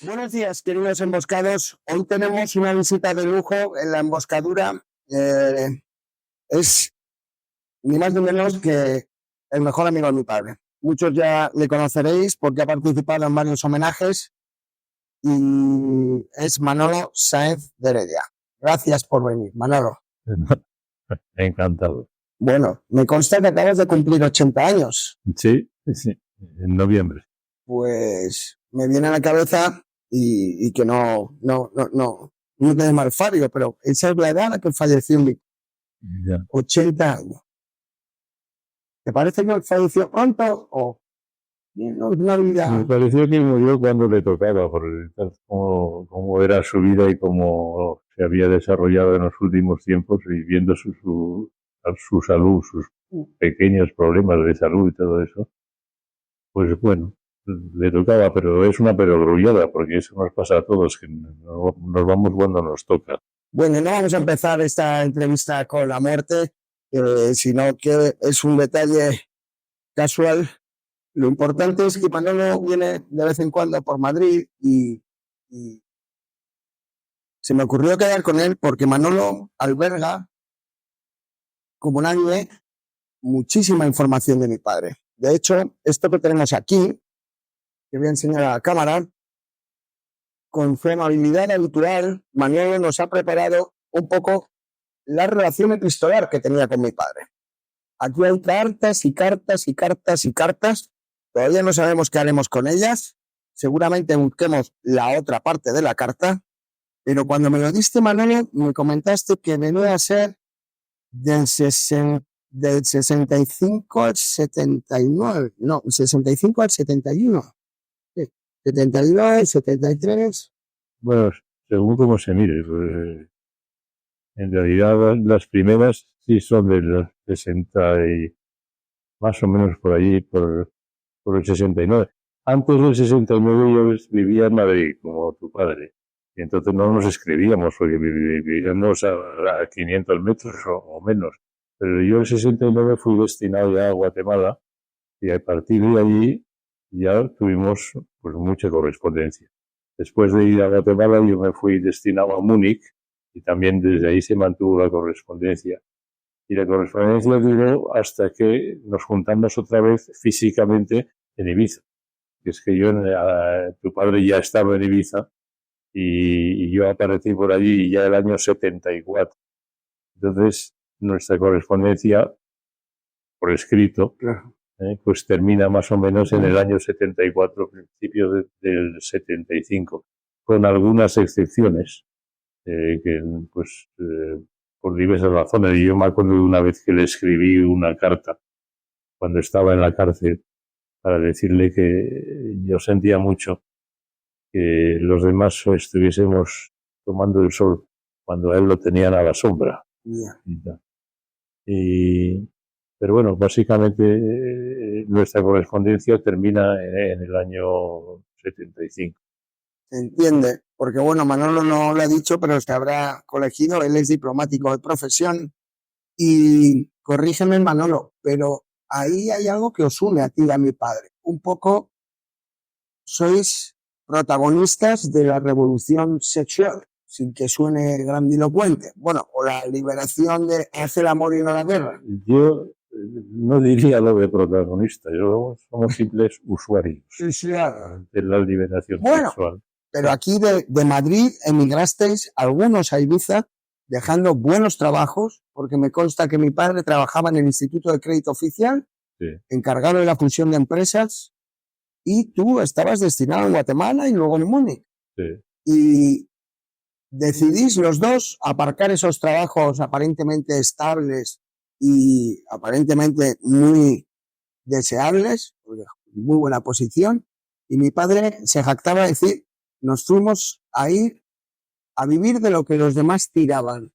Buenos días, queridos emboscados. Hoy tenemos una visita de lujo en la emboscadura. Es ni más ni menos que el mejor amigo de mi padre. Muchos ya le conoceréis porque ha participado en varios homenajes y es Manolo Sáenz de Heredia. Gracias por venir, Manolo. Encantado. Bueno, me consta que acabas de cumplir 80 años. Sí, en noviembre. Pues me viene a la cabeza y que no te malfario, pero esa es la edad a la que falleció mi Ya. 80 años. ¿Te parece que falleció pronto o no, una vida? Me pareció que murió cuando le tocaba, por cómo era su vida y cómo se había desarrollado en los últimos tiempos, y viendo su salud, sus pequeños problemas de salud y todo eso, pues bueno, le tocaba, pero es una perogrullada, porque eso nos pasa a todos, que nos vamos cuando nos toca. Bueno, no vamos a empezar esta entrevista con la muerte, sino que es un detalle casual. Lo importante es que Manolo viene de vez en cuando por Madrid y se me ocurrió quedar con él porque Manolo alberga, como nadie, muchísima información de mi padre. De hecho, esto que tenemos aquí, que voy a enseñar a la cámara, con su amabilidad habitual, Manolo nos ha preparado un poco la relación epistolar que tenía con mi padre. Aquí hay cartas y cartas y cartas y cartas. Todavía no sabemos qué haremos con ellas. Seguramente busquemos la otra parte de la carta. Pero cuando me lo diste, Manolo, me comentaste que venía a ser del 65 al 79. No, 65 al 71. 72, 73. Bueno, según cómo se mire, pues, en realidad las primeras sí son del 60 y más o menos por allí, por el 69. Antes del 69 yo vivía en Madrid, como tu padre, y entonces no nos escribíamos, porque vivíamos a 500 metros o menos. Pero yo en el 69 fui destinado ya a Guatemala, y a partir de allí ya tuvimos pues mucha correspondencia. Después de ir a Guatemala yo me fui destinado a Múnich, y también desde ahí se mantuvo la correspondencia. Y la correspondencia duró hasta que nos juntamos otra vez físicamente en Ibiza. Que es que tu padre ya estaba en Ibiza y yo aparecí por allí ya el año 74. Entonces, nuestra correspondencia por escrito, pues termina más o menos en el año 74, principio del 75, con algunas excepciones, que pues por diversas razones. Y yo me acuerdo de una vez que le escribí una carta cuando estaba en la cárcel para decirle que yo sentía mucho que los demás estuviésemos tomando el sol cuando a él lo tenían a la sombra. Pero bueno, básicamente nuestra correspondencia termina en el año 75. Se entiende, porque bueno, Manolo no lo ha dicho, pero se habrá colegido, él es diplomático de profesión y corrígeme, Manolo, pero ahí hay algo que os une a ti y a mi padre. Un poco sois protagonistas de la revolución sexual, sin que suene grandilocuente. Bueno, o la liberación de hacer el amor y no la guerra. Yo no diría lo de protagonista, somos simples usuarios de la liberación sexual. Pero aquí de Madrid emigrasteis algunos a Ibiza, dejando buenos trabajos, porque me consta que mi padre trabajaba en el Instituto de Crédito Oficial, encargado de la fusión de empresas, y tú estabas destinado en Guatemala y luego en Múnich. Y decidís los dos aparcar esos trabajos aparentemente estables y aparentemente muy deseables, muy buena posición, y mi padre se jactaba de decir, nos fuimos a ir a vivir de lo que los demás tiraban.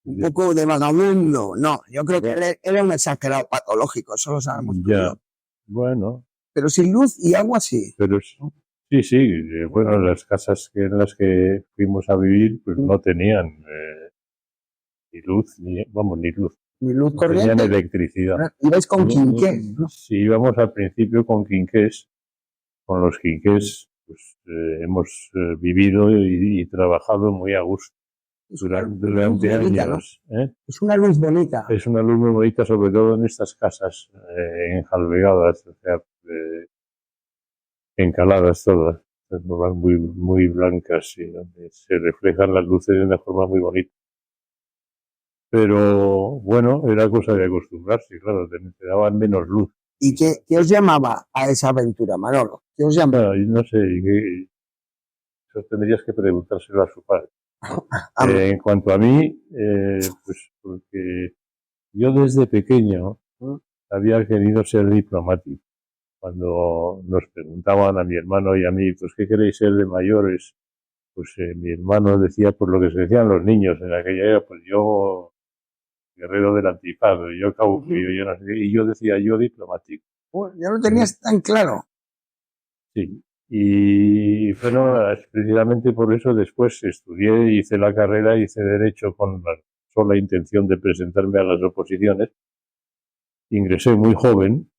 Un poco de vagabundo. No, yo creo que él era un exagerado patológico, eso lo sabemos tú y yo. Bueno. Pero sin luz y agua sí. Pero sí. Bueno, las casas en las que fuimos a vivir pues no tenían ni luz, ni luz. Ni luz corriente. Tenían electricidad. ¿Ibais con quinqués? Sí, íbamos al principio con quinqués, con los quinqués pues hemos vivido y trabajado muy a gusto durante años. Es una luz bonita. Es una luz muy bonita, sobre todo en estas casas enjalbegadas, o sea, encaladas todas, muy, muy blancas y donde se reflejan las luces de una forma muy bonita. Pero bueno, era cosa de acostumbrarse, claro, te daban menos luz. ¿Y qué os llamaba a esa aventura, Manolo? ¿Qué os llamaba? No sé, eso tendrías que preguntárselo a su padre. En cuanto a mí, pues porque yo desde pequeño había querido ser diplomático. Cuando nos preguntaban a mi hermano y a mí, pues, ¿qué queréis ser de mayores? Pues mi hermano decía, pues lo que se decían los niños en aquella época, pues yo guerrero del antifaz, yo cauquillo, yo no sé qué, y yo decía, yo diplomático. Ya lo tenías tan claro. Sí, y bueno, precisamente por eso después estudié, hice la carrera, hice Derecho con la sola intención de presentarme a las oposiciones. Ingresé muy joven,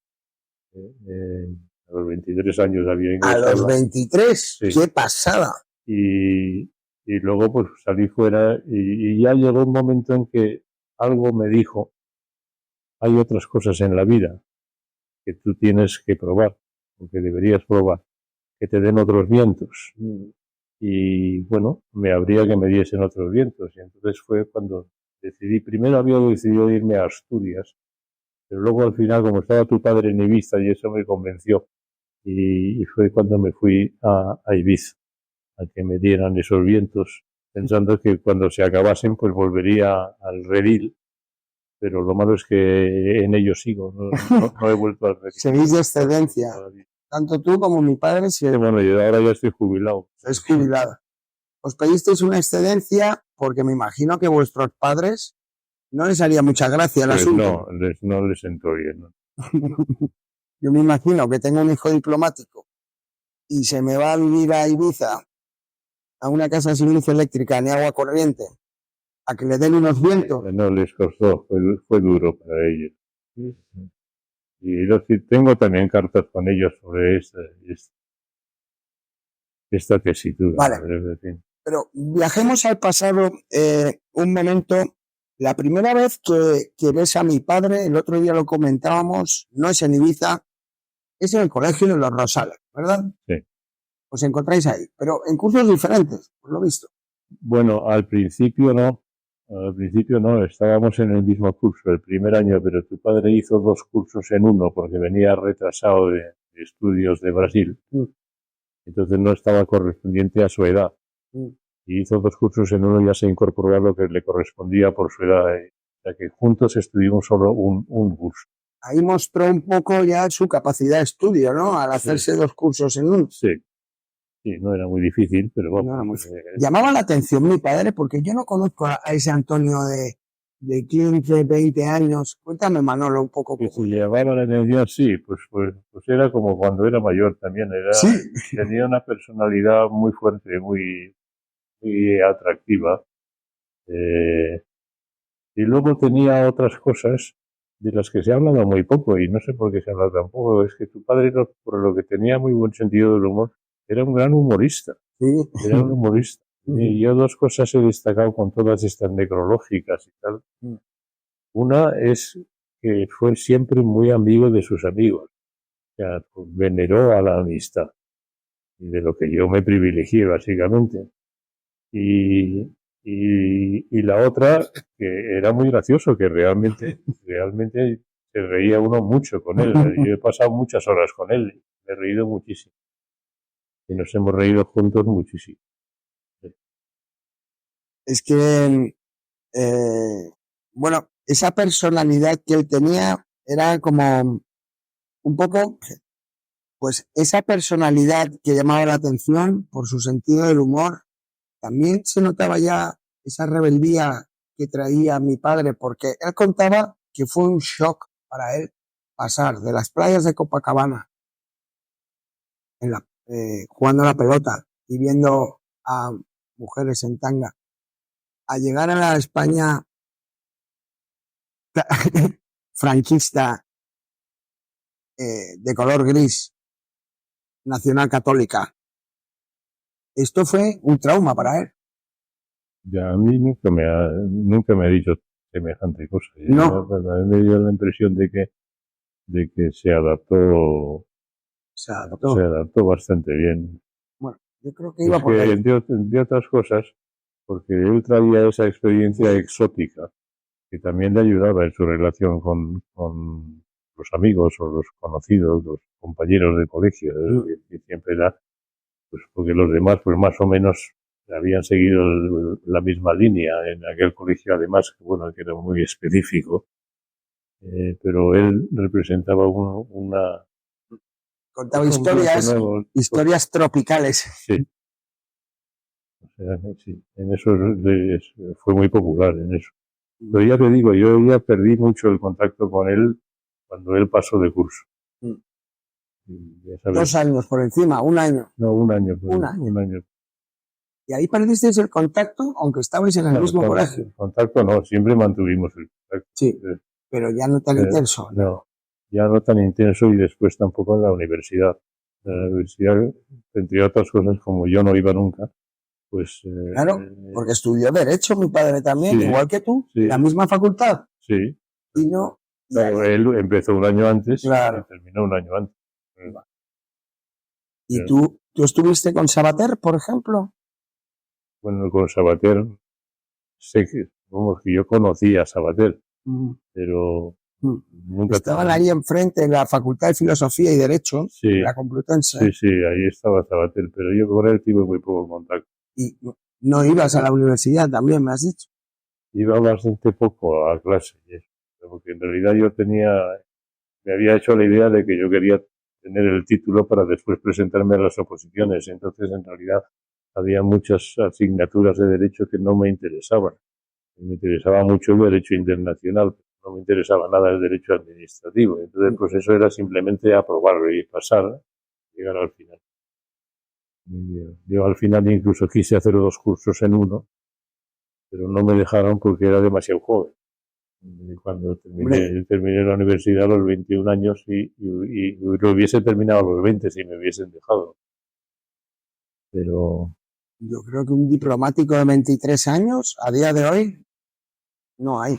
a los 23 años había ingresado. A los 23, sí. ¡Qué pasada! Y luego pues salí fuera y ya llegó un momento en que algo me dijo, hay otras cosas en la vida que tú tienes que probar, o que deberías probar, que te den otros vientos. Y bueno, me habría que me diesen otros vientos. Y entonces fue cuando decidí, primero había decidido irme a Asturias, pero luego al final, como estaba tu padre en Ibiza, y eso me convenció, y fue cuando me fui a Ibiza, a que me dieran esos vientos, pensando que cuando se acabasen, pues volvería al redil. Pero lo malo es que en ello sigo, no he vuelto al redil. Seguís de excedencia. Tanto tú como mi padre. Sí, bueno, yo ahora ya estoy jubilado. Es jubilado. Os pedisteis una excedencia porque me imagino que vuestros padres no les haría mucha gracia el asunto. No les sentó bien. ¿No? Yo me imagino que tengo un hijo diplomático y se me va a vivir a Ibiza, a una casa sin luz eléctrica ni agua corriente, a que le den unos vientos. No les costó, fue duro para ellos. Y tengo también cartas con ellos sobre esta tesitura. Vale. Pero viajemos al pasado un momento. La primera vez que ves a mi padre, el otro día lo comentábamos, no es en Ibiza, es en el colegio de los Rosales, ¿verdad? Sí. Os encontráis ahí, pero en cursos diferentes, por lo visto. Bueno, al principio no, estábamos en el mismo curso el primer año, pero tu padre hizo 2 cursos en uno porque venía retrasado de estudios de Brasil. Entonces no estaba correspondiente a su edad. Y hizo 2 cursos en uno y ya se incorporó a lo que le correspondía por su edad. O sea que juntos estuvimos solo un curso. Ahí mostró un poco ya su capacidad de estudio, ¿no? Al hacerse 2 cursos en uno. Sí. Sí, no era muy difícil, pero bueno. No llamaba la atención mi padre porque yo no conozco a ese Antonio de 15, 20 años. Cuéntame, Manolo, un poco. Que si llamaba la atención, sí, pues era como cuando era mayor también. ¿Sí? Tenía una personalidad muy fuerte, muy, muy atractiva. Y luego tenía otras cosas de las que se ha hablado muy poco, y no sé por qué se habla tan poco. Es que tu padre, por lo que tenía muy buen sentido del humor, era un gran humorista. Sí. Era un humorista. Y yo 2 cosas he destacado con todas estas necrológicas y tal. Una es que fue siempre muy amigo de sus amigos. O sea, veneró a la amistad. Y de lo que yo me privilegié, básicamente. Y la otra, que era muy gracioso, que realmente se reía uno mucho con él. Yo he pasado muchas horas con él. Me he reído muchísimo. Y nos hemos reído juntos muchísimo. Es que, bueno, esa personalidad que él tenía era como un poco, pues esa personalidad que llamaba la atención por su sentido del humor, también se notaba ya esa rebeldía que traía mi padre, porque él contaba que fue un shock para él pasar de las playas de Copacabana jugando a la pelota y viendo a mujeres en tanga, a llegar a la España franquista de color gris, nacional católica, Esto fue un trauma para él. Ya a mí nunca me ha dicho semejante cosa. No. A mí me dio la impresión de que se adaptó Se adaptó. bastante bien. Bueno, yo creo que iba Es por que, ahí. entre otras cosas, porque él traía esa experiencia exótica que también le ayudaba en su relación con los amigos o los conocidos, los compañeros de colegio, que siempre era, pues porque los demás, pues más o menos habían seguido la misma línea en aquel colegio, además, que bueno, que era muy específico, pero él representaba una... Contaba historias tropicales. Sí. O sea, sí, en eso fue muy popular, en eso. Pero ya te digo, yo ya perdí mucho el contacto con él cuando él pasó de curso. Y 2 años por encima, 1 año. No, 1 año. Un año. ¿Y ahí perdisteis el contacto, aunque estabais en el mismo colegio? El contacto no, siempre mantuvimos el contacto. Sí, pero ya no tan intenso. No, ya no tan intenso y después tampoco en la universidad. En la universidad, entre otras cosas, como yo no iba nunca, pues... Claro, porque estudió Derecho mi padre también, sí, igual que tú, sí. la misma facultad. Sí. Y no... Claro, él empezó 1 año antes y terminó 1 año antes. ¿Y tú estuviste con Sabater, por ejemplo? Bueno, con Sabater, sé que, vamos, que yo conocía a Sabater, pero nunca... Estaban ahí enfrente en la Facultad de Filosofía y Derecho, sí, la Complutense. Sí, ahí estaba Sabater, pero yo con él tuve muy poco contacto. ¿Y no ibas a la universidad también, me has dicho? Iba bastante poco a clase, porque en realidad me había hecho la idea de que yo quería tener el título para después presentarme a las oposiciones. Entonces, en realidad, había muchas asignaturas de derecho que no me interesaban. Me interesaba mucho el derecho internacional, no me interesaba nada el derecho administrativo. Entonces, pues eso era simplemente aprobarlo y pasar, llegar al final. Yo al final incluso quise hacer 2 cursos en uno, pero no me dejaron porque era demasiado joven. Cuando terminé la universidad a los 21 años y lo hubiese terminado a los 20 si me hubiesen dejado. Pero... Yo creo que un diplomático de 23 años, a día de hoy, no hay.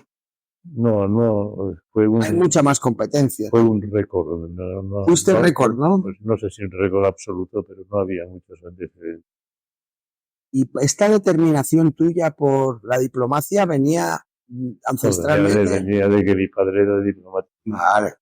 No, hay mucha más competencia. Fue un récord. Justo el récord, ¿no? Pues no sé si un récord absoluto, pero no había muchos antecedentes. ¿Y esta determinación tuya por la diplomacia venía ancestralmente? Venía de que mi padre era diplomático. Vale.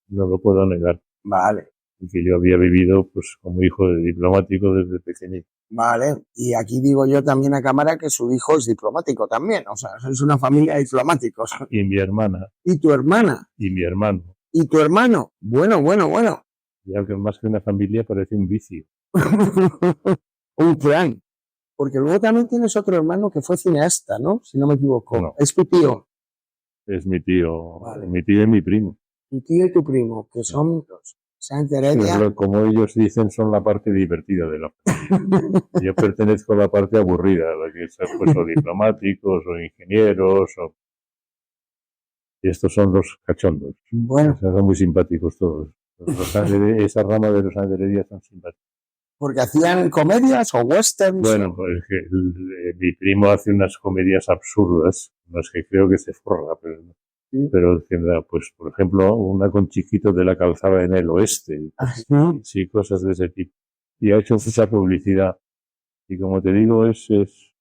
No lo puedo negar. Vale. Y que yo había vivido pues como hijo de diplomático desde pequeñito. Vale, y aquí digo yo también a cámara que su hijo es diplomático también, o sea, es una familia de diplomáticos. Y mi hermana. ¿Y tu hermana? Y mi hermano. ¿Y tu hermano? Bueno. Ya que más que una familia parece un vicio. Un clan. Porque luego también tienes otro hermano que fue cineasta, ¿no? Si no me equivoco. No. Es tu tío. Es mi tío. Vale. Mi tío y mi primo. Tu tío y tu primo, que son Santa Heredia. Como ellos dicen, son la parte divertida de la familia. Yo pertenezco a la parte aburrida, la que pues, o diplomáticos, o ingenieros, y estos son los cachondos. Bueno. O sea, son muy simpáticos todos. Esa rama de los Santa Heredia son simpáticos. ¿Porque hacían comedias o westerns? Bueno, pues que mi primo hace unas comedias absurdas, las que creo que se forra, pero no. Sí. Pero pues por ejemplo una con Chiquito de la Calzada en el Oeste, sí, cosas de ese tipo, y ha hecho mucha publicidad y como te digo es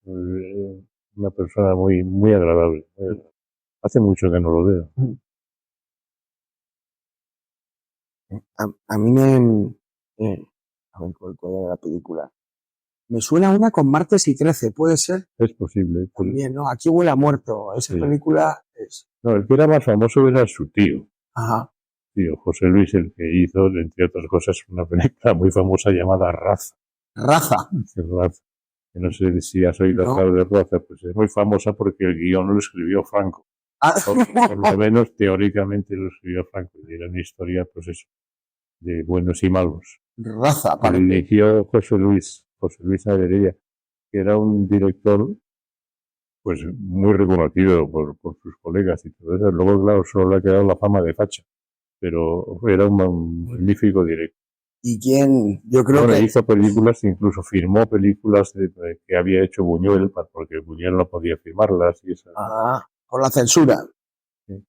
una persona muy agradable. Hace mucho que no lo veo. A mí a ver cuál era la película. Me suena una con Martes y 13, ¿puede ser? Es posible. También, ¿no? Aquí huele a muerto. Esa película es... No, el que era más famoso era su tío. Ajá. Tío, José Luis, el que hizo, entre otras cosas, una película muy famosa llamada Raza. ¿Raza? Raza. Que no sé si has oído hablar de Raza, pues es muy famosa porque el guión lo escribió Franco. Por lo menos teóricamente lo escribió Franco. Y era una historia, pues eso, de buenos y malos. Raza, para el dirigió José Luis Heredia, que era un director pues muy reconocido por sus colegas y todo eso. Luego, claro, solo le ha quedado la fama de facha, pero era un magnífico director. y quién, yo creo Bueno, que... hizo películas, incluso firmó películas que había hecho Buñuel, porque Buñuel no podía firmarlas y esas. Por la censura. Sí.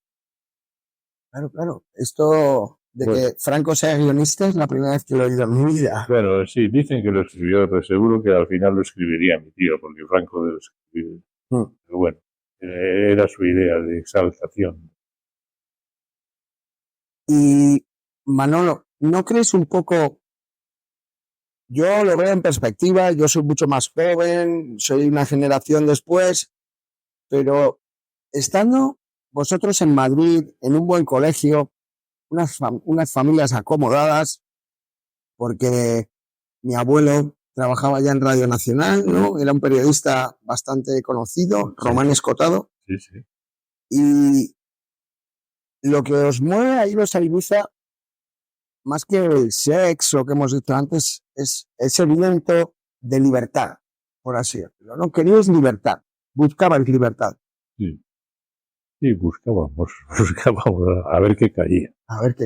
Claro, claro. Esto de Bueno. que Franco sea guionista es la primera vez que lo he oído en mi vida. Bueno, sí, dicen que lo escribió, pero seguro que al final lo escribiría mi tío, porque Franco debe escribir. Pero bueno, era su idea de exaltación. Y Manolo, ¿no crees un poco? Yo lo veo en perspectiva, yo soy mucho más joven, soy una generación después, pero estando vosotros en Madrid, en un buen colegio, unas familias acomodadas, porque mi abuelo trabajaba ya en Radio Nacional, ¿no? Era un periodista bastante conocido, Román Escotado. Sí, sí. Y lo que os mueve a iros a Ibiza, más que el sexo que hemos dicho antes, es ese viento de libertad, por así decirlo, ¿no? Queríais libertad, buscabais libertad. Sí, sí, buscábamos a ver qué caía. A ver qué.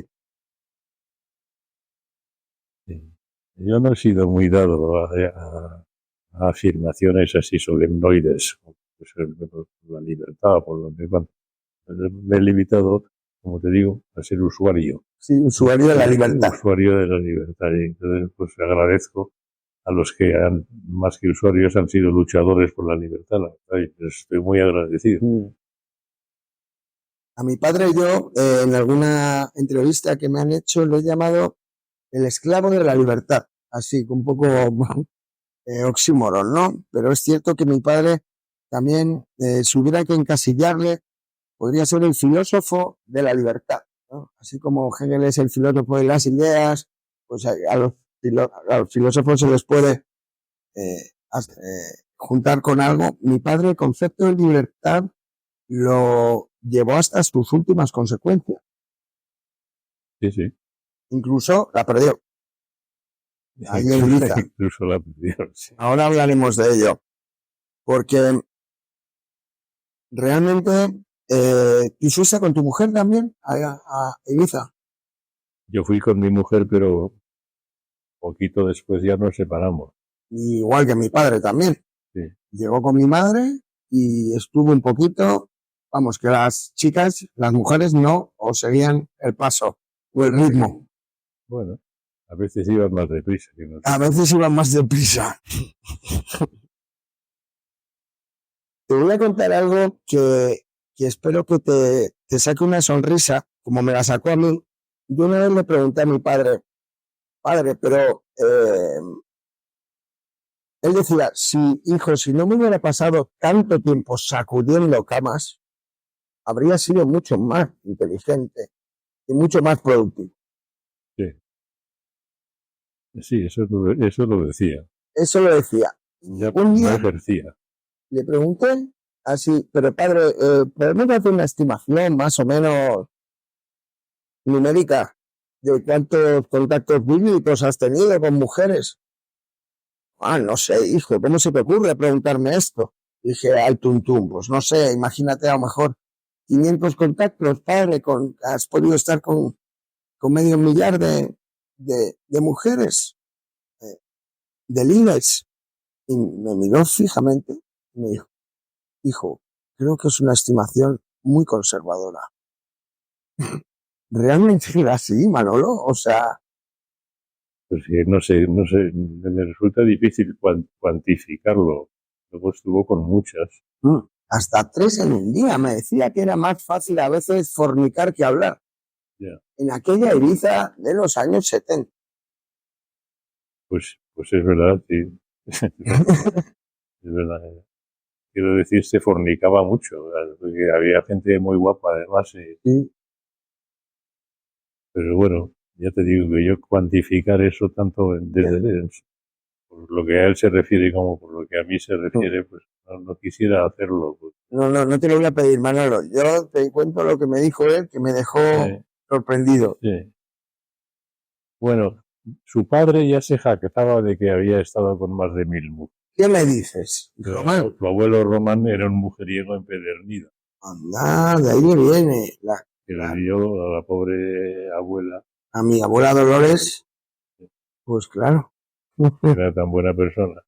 Sí. Yo no he sido muy dado a afirmaciones así solemnoides, pues, por la libertad, por lo demás. Me he limitado, como te digo, a ser usuario. Sí, usuario de la libertad. Usuario de la libertad. Y entonces, pues agradezco a los que más que usuarios, han sido luchadores por la libertad. Estoy muy agradecido. A mi padre yo, en alguna entrevista que me han hecho, lo he llamado el esclavo de la libertad. Así, un poco oxímoron, ¿no? Pero es cierto que mi padre también, si hubiera que encasillarle, podría ser el filósofo de la libertad, ¿no? Así como Hegel es el filósofo de las ideas, pues a los filósofos se les puede juntar con algo. Mi padre el concepto de libertad lo llevó hasta sus últimas consecuencias. Sí, sí. Incluso la perdió. Ahí en Ibiza. Incluso la perdió, sí. Ahora hablaremos de ello. Porque realmente tú fuiste con tu mujer también a Ibiza. Yo fui con mi mujer, pero poquito después ya nos separamos. Igual que mi padre también. Sí. Llegó con mi madre y estuvo un poquito, vamos, que las chicas, las mujeres no, o seguían el paso o el ritmo. Bueno, a veces iban más deprisa. A veces iban más deprisa. Te voy a contar algo que espero que te saque una sonrisa, como me la sacó a mí. Yo una vez le pregunté a mi padre, pero él decía, hijo, si no me hubiera pasado tanto tiempo sacudiendo camas, habría sido mucho más inteligente y mucho más productivo. Sí. Sí, eso lo decía. Eso lo decía. Ya Un día no ejercía. le pregunté así, pero padre, ¿podemos hacer una estimación más o menos numérica de cuántos contactos bíblicos has tenido con mujeres? No sé, hijo, ¿cómo se te ocurre preguntarme esto? Dije al tuntum, pues no sé, imagínate a lo mejor 500 contactos, padre, has podido estar con medio millar de mujeres, de líderes. Y me miró fijamente y me dijo, hijo, creo que es una estimación muy conservadora. ¿Realmente era así, Manolo? O sea... Pues no sé, me resulta difícil cuantificarlo. Luego estuvo con muchas. Hasta 3 en un día. Me decía que era más fácil a veces fornicar que hablar. Yeah. En aquella Ibiza de los años 70. Pues es verdad, sí. Es verdad. Quiero decir, se fornicaba mucho. Porque había gente muy guapa, además. Sí. Pero bueno, ya te digo que yo cuantificar eso tanto desde por lo que a él se refiere como por lo que a mí se refiere, pues no quisiera hacerlo. Pues. No te lo voy a pedir, Manolo. Yo te cuento lo que me dijo él, que me dejó sorprendido. Sí. Bueno, su padre ya se jactaba de que había estado con más de 1000 mujeres. ¿Qué me dices? Román. Su abuelo Román era un mujeriego empedernido. Anda, de ahí viene. Que le dio a la pobre abuela. A mi abuela Dolores Pues claro. Era tan buena persona.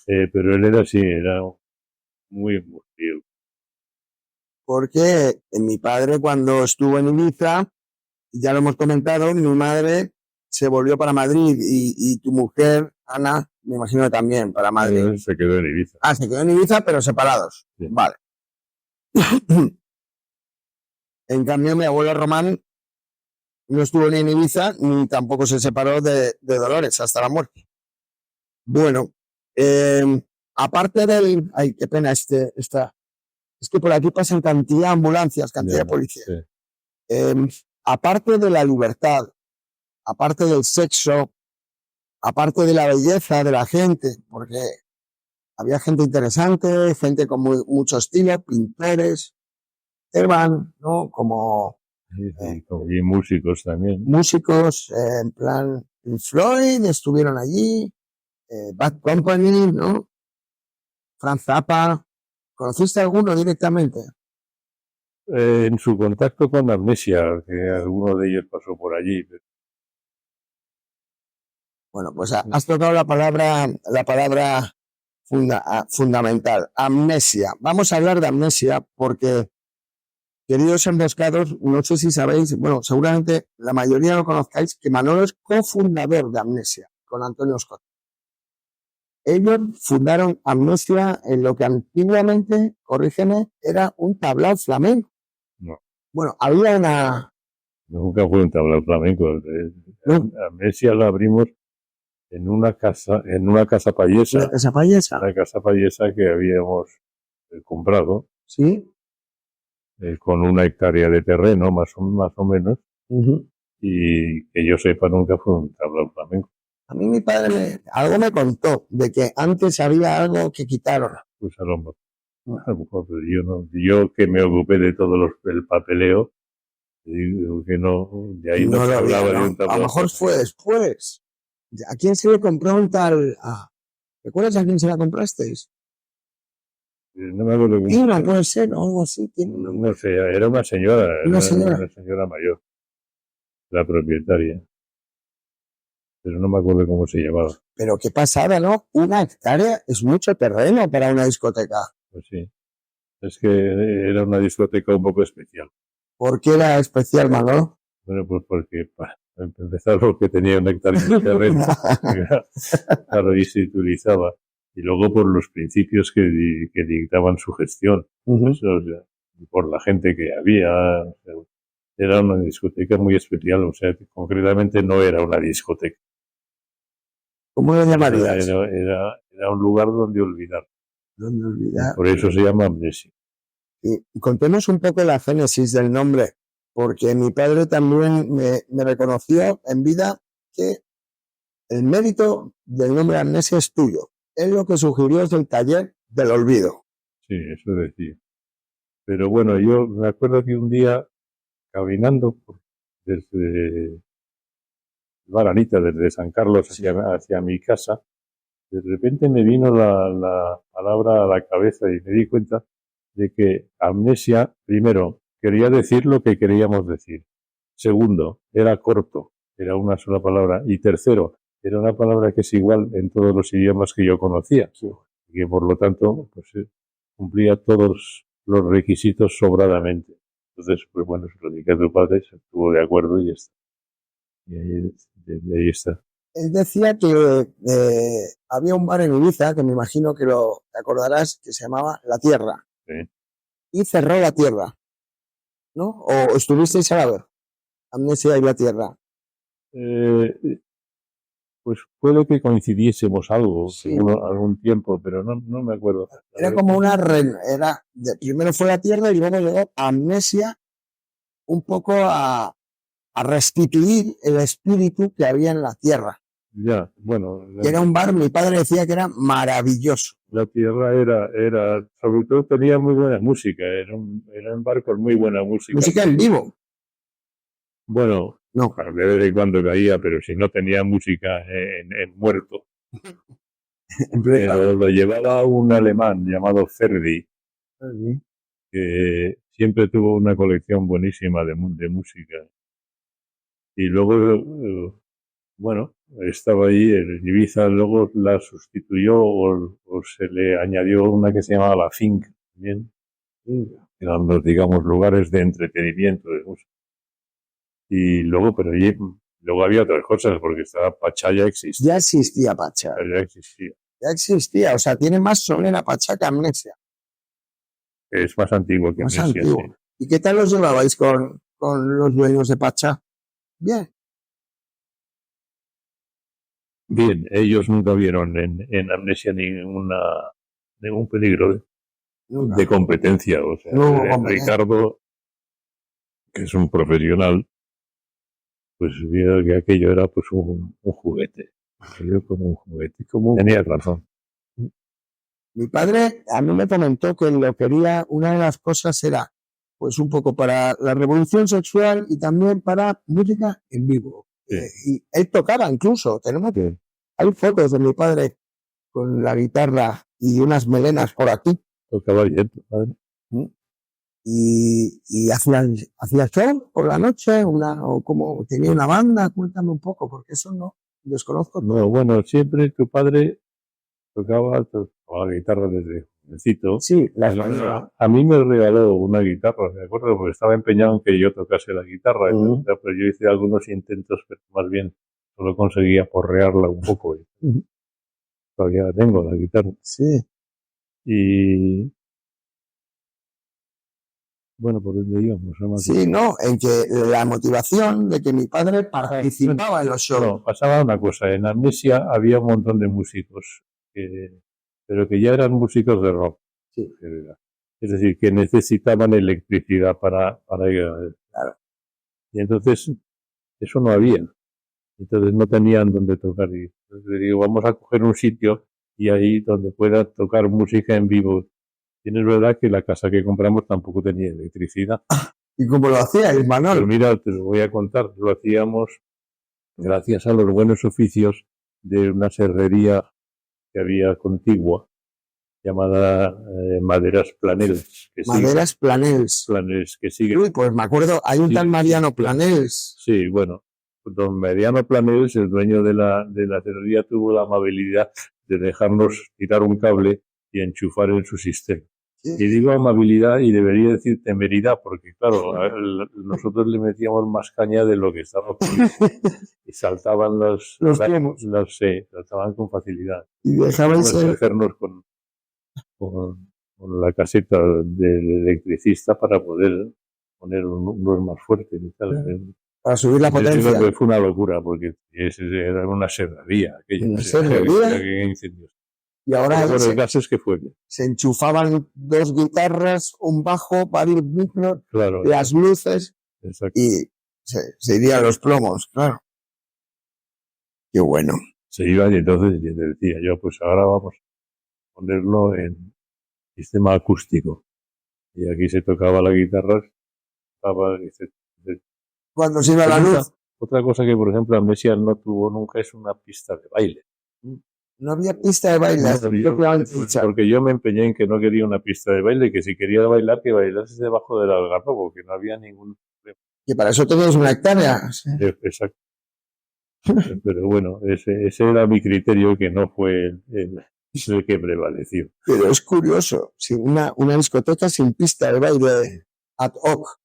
Pero él era así, era muy emotivo. Porque mi padre cuando estuvo en Ibiza, ya lo hemos comentado, mi madre se volvió para Madrid y tu mujer, Ana, me imagino que también para Madrid. Se quedó en Ibiza. Ah, se quedó en Ibiza, pero separados. Sí. Vale. En cambio, mi abuelo Román no estuvo ni en Ibiza ni tampoco se separó de Dolores hasta la muerte. Bueno, aparte del... Ay, qué pena es que por aquí pasan cantidad de ambulancias, cantidad de policías. Sí. Aparte de la libertad, aparte del sexo, aparte de la belleza de la gente, porque había gente interesante, gente con mucho estilo, pintores, Evan, ¿no? Como... y músicos también. Músicos, en plan, Pink Floyd estuvieron allí, Bad Company, ¿no? Frank Zappa. ¿Conociste alguno directamente? En su contacto con Amnesia, que alguno de ellos pasó por allí. Bueno, pues has tocado la palabra fundamental, amnesia. Vamos a hablar de amnesia porque, queridos emboscados, no sé si sabéis, bueno, seguramente la mayoría lo conozcáis, que Manolo es cofundador de Amnesia con Antonio Scott. Ellos fundaron Amnesia en lo que antiguamente, corrígeme, era un tablao flamenco. No. Bueno, había una... Nunca fue un tablao flamenco. ¿No? Amnesia la abrimos en una casa payesa. ¿Una casa payesa? Una casa payesa que habíamos comprado. Sí. Con 1 hectárea de terreno, más o menos. Y que yo sepa, nunca fue un tablao flamenco. A mí mi padre algo me contó de que antes había algo que quitaron. Pues a lo mejor, pero yo que me ocupé de todo el papeleo, digo que no, de ahí no se hablaba de un tablao. A lo mejor fue después. ¿A quién se le compró un tal? ¿Recuerdas a quién se la comprasteis? No me acuerdo. Tina, puede ser, o algo así. No sé, era una señora. Una señora mayor, la propietaria. Pero no me acuerdo cómo se llamaba. Pero qué pasada, ¿no? 1 hectárea es mucho terreno para una discoteca. Pues sí. Es que era una discoteca un poco especial. ¿Por qué era especial, Manolo? Bueno, pues porque para empezar porque tenía 1 hectárea de terreno. Claro, y se utilizaba. Y luego por los principios que dictaban su gestión. Por la gente que había. Era una discoteca muy especial, o sea, concretamente no era una discoteca. ¿Cómo lo llamarías? Era un lugar donde olvidar. ¿Dónde olvidar? Por eso se llama Amnesia. Y contemos un poco la génesis del nombre, porque mi padre también me reconoció en vida que el mérito del nombre Amnesia es tuyo. Es lo que sugirió desde el taller del olvido. Sí, eso decía. Pero bueno, yo me acuerdo que un día, caminando desde Baranita, desde San Carlos hacia mi casa, de repente me vino la palabra a la cabeza y me di cuenta de que amnesia, primero, quería decir lo que queríamos decir. Segundo, era corto, era una sola palabra. Y tercero, era una palabra que es igual en todos los idiomas que yo conocía. Y que por lo tanto, pues cumplía todos los requisitos sobradamente. Entonces, pues bueno, se lo dije a tu padre, se estuvo de acuerdo y ya está. Y ahí está. Él decía que había un bar en Ibiza, que me imagino que te acordarás, que se llamaba La Tierra. Sí. Y cerró La Tierra, ¿no? ¿O estuvisteis a la vez? Amnesia y La Tierra. Pues puede que coincidiésemos algún tiempo, pero no me acuerdo. Era como primero fue La Tierra y luego llegó Amnesia un poco a restituir el espíritu que había en La Tierra. Ya, bueno. Era un bar, mi padre decía que era maravilloso. La Tierra era sobre todo tenía muy buena música, era un bar con muy buena música. ¿Música en vivo? Bueno, no. De vez en cuando caía, pero si no tenía música en muerto. Pero lo llevaba un alemán llamado Ferdi, que siempre tuvo una colección buenísima de música. Y luego, bueno, estaba ahí, en Ibiza luego la sustituyó o se le añadió una que se llamaba la Finca también. Eran los, digamos, lugares de entretenimiento de música. Y luego, pero allí, luego había otras cosas, porque estaba Pachá ya existía. Ya existía Pachá. Ya existía. Ya existía, o sea, tiene más solera Pachá que Amnesia. Es más antiguo que Más Amnesia. antiguo. Sí. ¿Y qué tal os llevabais con los dueños de Pachá? Bien. Bien, ellos nunca vieron en Amnesia ningún peligro de competencia. O sea, Ricardo, que es un profesional, pues vio que aquello era pues un juguete. Yo como un juguete. Tenía razón. Mi padre a mí me comentó que lo quería, una de las cosas era pues un poco para la revolución sexual y también para música en vivo. Sí. Y él tocaba incluso, hay fotos de mi padre con la guitarra y unas melenas por aquí. Tocaba bien, tu padre. Y hacía show por la noche, o como tenía una banda, cuéntame un poco, porque eso no desconozco. No, bueno, siempre tu padre tocaba la guitarra desde jovencito. Sí, a mí me regaló una guitarra, me acuerdo, porque estaba empeñado en que yo tocase la guitarra, pero yo hice algunos intentos, pero más bien solo conseguía porrearla un poco. Todavía la tengo, la guitarra. Sí. Y bueno, por dónde íbamos. Sí, no, en que la motivación de que mi padre participaba en los shows. No, pasaba una cosa, en Amnesia había un montón de músicos, pero que ya eran músicos de rock. Sí. Es decir, que necesitaban electricidad para ir. Claro. Y entonces eso no había. Entonces no tenían donde tocar. Y entonces digo, vamos a coger un sitio y ahí donde pueda tocar música en vivo. Y es verdad que la casa que compramos tampoco tenía electricidad. ¿Y cómo lo hacíais, Manol? Pero mira, te lo voy a contar. Lo hacíamos gracias a los buenos oficios de una serrería que había contigua, llamada Maderas Planels. Maderas Planels. Planels, que sigue. Uy, pues me acuerdo, hay un tal Mariano Planels. Sí, bueno, don Mariano Planels, el dueño de la serrería, tuvo la amabilidad de dejarnos tirar un cable y enchufar en su sistema. Sí. Y digo amabilidad y debería decir temeridad, porque claro, nosotros le metíamos más caña de lo que estaba y saltaban saltaban con facilidad. Y dejabais hacernos con la caseta del electricista para poder poner unos más fuertes y tal. Para subir la potencia. Fue una locura, porque era una serrería. ¿Una serrería? Y ahora los gases que fue. Se enchufaban 2 guitarras, un bajo, varios micros, claro, las luces. Exacto. Y se irían los plomos, claro. Qué bueno. Se iban y entonces yo decía yo, pues ahora vamos a ponerlo en sistema acústico. Y aquí se tocaba la guitarra. Cuando se iba la luz. Otra cosa que, por ejemplo, Amnesia no tuvo nunca es una pista de baile. No había pista de baile. Porque yo me empeñé en que no quería una pista de baile, que si quería bailar, que bailase debajo del algarrobo, que no había ningún problema. Y para eso tenías una hectárea. Sí. Exacto. Pero bueno, ese era mi criterio, que no fue el que prevaleció. Pero es curioso, si una discoteca sin pista de baile ad hoc.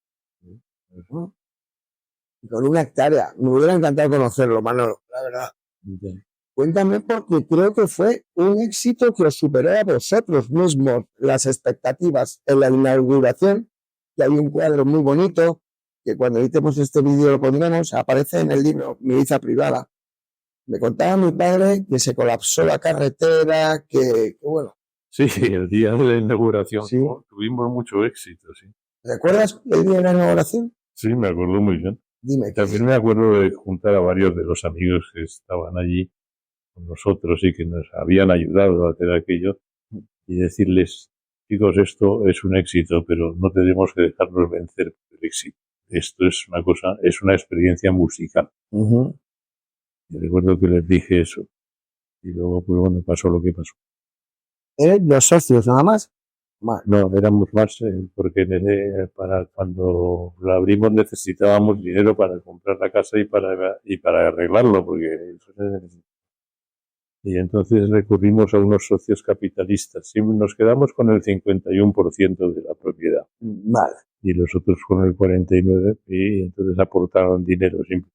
Con una hectárea. Me hubiera encantado conocerlo, Manolo, la verdad. Okay. Cuéntame, porque creo que fue un éxito que os superó a vosotros mismos las expectativas en la inauguración, que hay un cuadro muy bonito, que cuando editemos este vídeo lo pondremos, aparece en el libro Mi Ibiza Privada. Me contaba mi padre que se colapsó la carretera, que bueno. Sí, el día de la inauguración sí. Tuvimos mucho éxito, sí. ¿Recuerdas el día de la inauguración? Sí, me acuerdo muy bien. Dime. También me acuerdo de juntar a varios de los amigos que estaban allí con nosotros y que nos habían ayudado a hacer aquello y decirles, chicos, esto es un éxito, pero no tenemos que dejarnos vencer por el éxito. Esto es una cosa, es una experiencia musical. Y recuerdo que les dije eso. Y luego, pues bueno, pasó lo que pasó. ¿Eres los socios nada más? Más. No, éramos más porque para cuando la abrimos necesitábamos dinero para comprar la casa y para arreglarlo, porque y entonces recurrimos a unos socios capitalistas. Y nos quedamos con el 51% de la propiedad. Vale. Y los otros con el 49%, y entonces aportaron dinero siempre.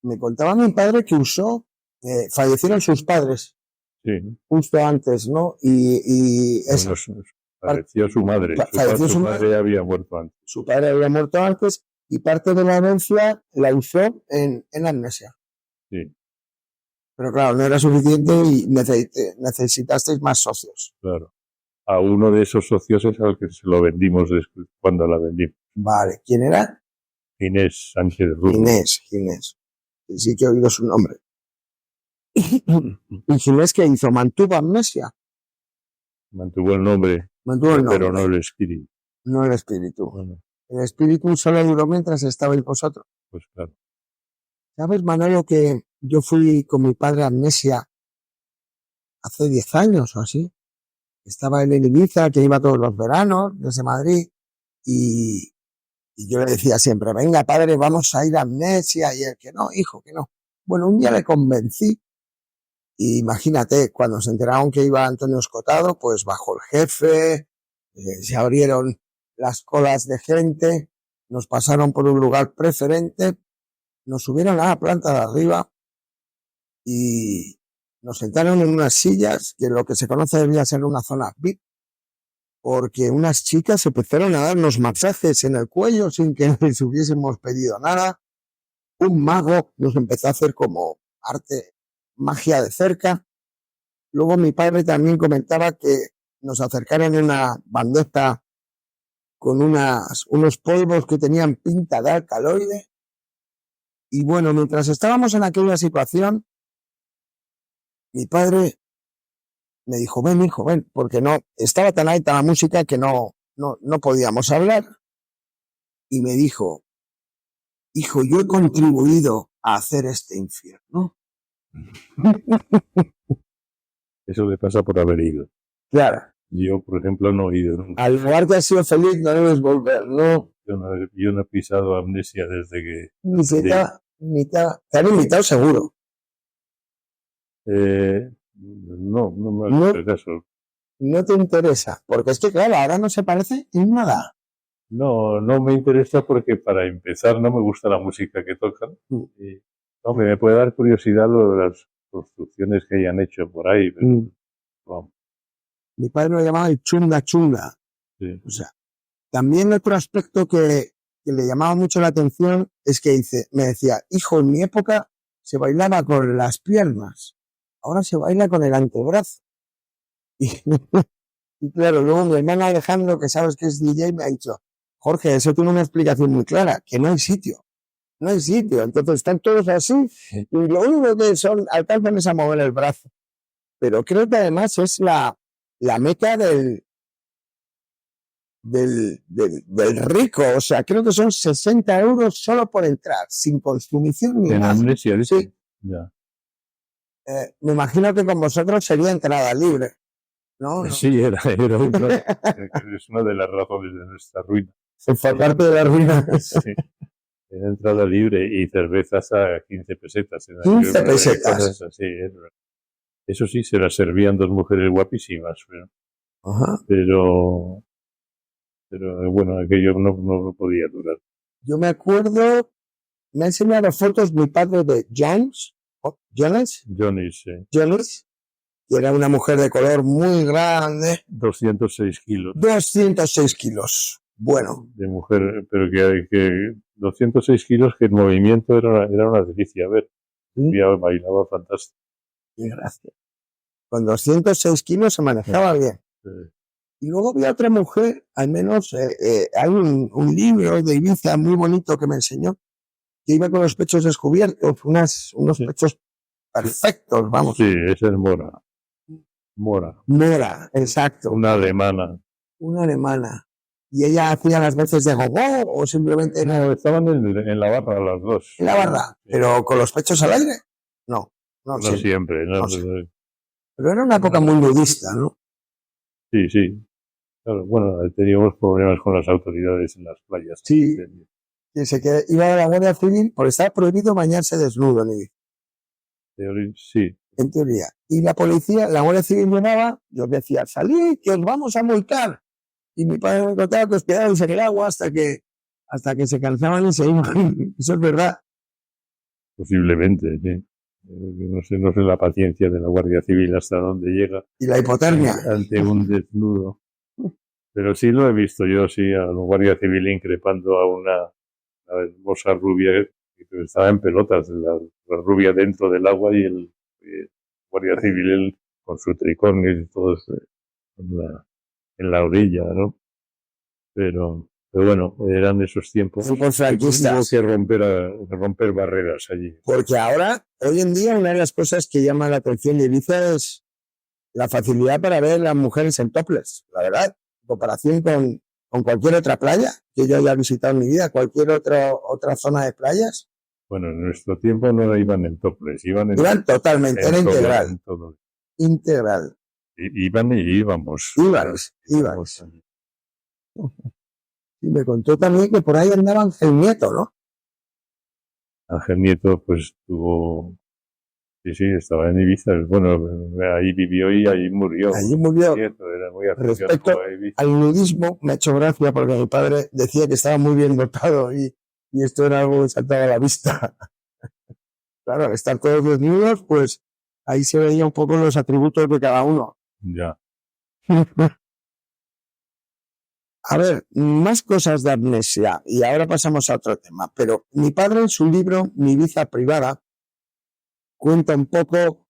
Me contaba mi padre que fallecieron sus padres. Sí. Justo antes, ¿no? Y bueno, falleció su madre. Su madre había muerto antes. Su padre había muerto antes y parte de la herencia la usó en Amnesia. Sí. Pero claro, no era suficiente y necesitasteis más socios. Claro. A uno de esos socios es al que se lo vendimos después, cuando la vendimos. Vale. ¿Quién era? Inés Sánchez Rubio. Inés. Sí que he oído su nombre. ¿Y Ginés qué hizo? ¿Mantuvo Amnesia? Mantuvo el nombre. Pero no el espíritu. No el espíritu. Bueno. El espíritu solo duró mientras estabais vosotros. Pues claro. ¿Sabes, Manolo, que yo fui con mi padre a Amnesia hace 10 años o así? Estaba en Ibiza, que iba todos los veranos desde Madrid, y yo le decía siempre, venga, padre, vamos a ir a Amnesia, y él, que no, hijo, que no. Bueno, un día le convencí. Y imagínate, cuando se enteraron que iba Antonio Escotado, pues bajó el jefe, se abrieron las colas de gente, nos pasaron por un lugar preferente, nos subieron a la planta de arriba y nos sentaron en unas sillas, que lo que se conoce debía ser una zona VIP, porque unas chicas empezaron a darnos masajes en el cuello sin que les hubiésemos pedido nada. Un mago nos empezó a hacer como magia de cerca. Luego mi padre también comentaba que nos acercaron una bandeja con unos polvos que tenían pinta de alcaloide. Y bueno, mientras estábamos en aquella situación, mi padre me dijo, ven, hijo, ven, porque no, estaba tan alta la música que no podíamos hablar. Y me dijo, hijo, yo he contribuido a hacer este infierno. Eso le pasa por haber ido. Claro. Yo, por ejemplo, no he ido nunca. Al lugar que has sido feliz no debes volver, ¿no? Yo no he pisado Amnesia desde que... Te han invitado seguro. No me hace caso. No te interesa, porque es que claro, ahora no se parece en nada. No me interesa porque para empezar no me gusta la música que tocan. Y, hombre, me puede dar curiosidad lo de las construcciones que hayan hecho por ahí. Pero, vamos. Mi padre lo llamaba el chunga chunga. Sí. O sea, también otro aspecto que le llamaba mucho la atención es que me decía, hijo, en mi época se bailaba con las piernas, ahora se baila con el antebrazo. Y claro, luego mi hermano Alejandro, que sabes que es DJ, me ha dicho, Jorge, eso tiene una explicación muy clara, que no hay sitio. No hay sitio. Entonces están todos así y lo único que alcanzan es a mover el brazo. Pero creo que además es la meca del rico. O sea, creo que son 60 euros solo por entrar, sin consumición ni nada. Amnesia, sí. Ya. Me imagino que con vosotros sería entrada libre, ¿no? Sí, era es una de las razones de nuestra ruina. Parte de la ruina. Sí. Era entrada libre y cervezas a 15 pesetas. 15 pesetas. Así, eso sí, se las servían dos mujeres guapísimas. Pero bueno, aquello no podía durar. Yo me acuerdo, me ha enseñado fotos mi padre de Jones, que era una mujer de color muy grande. 206 kilos. 206 kilos. Bueno. De mujer, pero que 206 kilos que el movimiento era una delicia. A ver, bailaba fantástico. Qué gracia. Con 206 kilos se manejaba bien. Sí. Y luego vi a otra mujer, al menos hay un libro de Ibiza muy bonito que me enseñó, que iba con los pechos descubiertos, unos pechos perfectos, vamos. Sí, esa es Mora, exacto. Una alemana. ¿Y ella hacía las veces de gogo o simplemente...? No, estaban en la barra las dos. ¿En la barra? Sí. ¿Pero con los pechos al aire? No siempre. No, pero era una época muy nudista, ¿no? Sí. Claro, bueno, teníamos problemas con las autoridades en las playas. Sí, que iba a la Guardia Civil porque estaba prohibido bañarse desnudo en Ibiza. Sí. En teoría. Y la policía, la Guardia Civil llegaba, yo decía, salid, que os vamos a multar. Y mi padre me contaba que os quedabais en el agua hasta que se cansaban y se iban. Eso es verdad. Posiblemente, sí. No sé la paciencia de la Guardia Civil hasta dónde llega. Y la hipotermia. Ante un desnudo. Pero sí lo he visto yo, sí, a la Guardia Civil increpando a una hermosa rubia que estaba en pelotas, la rubia dentro del agua y el Guardia Civil con su tricornio y todos en la orilla, ¿no? Pero bueno, eran esos tiempos. Por franquistas. Hubo que romper barreras allí. Porque ahora, hoy en día, una de las cosas que llama la atención de Ibiza es la facilidad para ver las mujeres en topless, la verdad, en comparación con cualquier otra playa que yo haya visitado en mi vida, cualquier otra zona de playas. Bueno, en nuestro tiempo no iban en topless, iban totalmente, era integral. Integral. Iban y íbamos. Íbamos. Y me contó también que por ahí andaba Ángel Nieto, ¿no? Ángel Nieto, pues tuvo... Sí, estaba en Ibiza. Bueno, ahí vivió y ahí murió. Allí murió. Nieto, era muy respecto al nudismo, me ha hecho gracia porque mi padre decía que estaba muy bien dotado y esto era algo que saltaba a la vista. Claro, al estar todos desnudos, pues ahí se veía un poco los atributos de cada uno. Ya. A ver, más cosas de amnesia, y ahora pasamos a otro tema, pero mi padre en su libro Mi Ibiza Privada cuenta un poco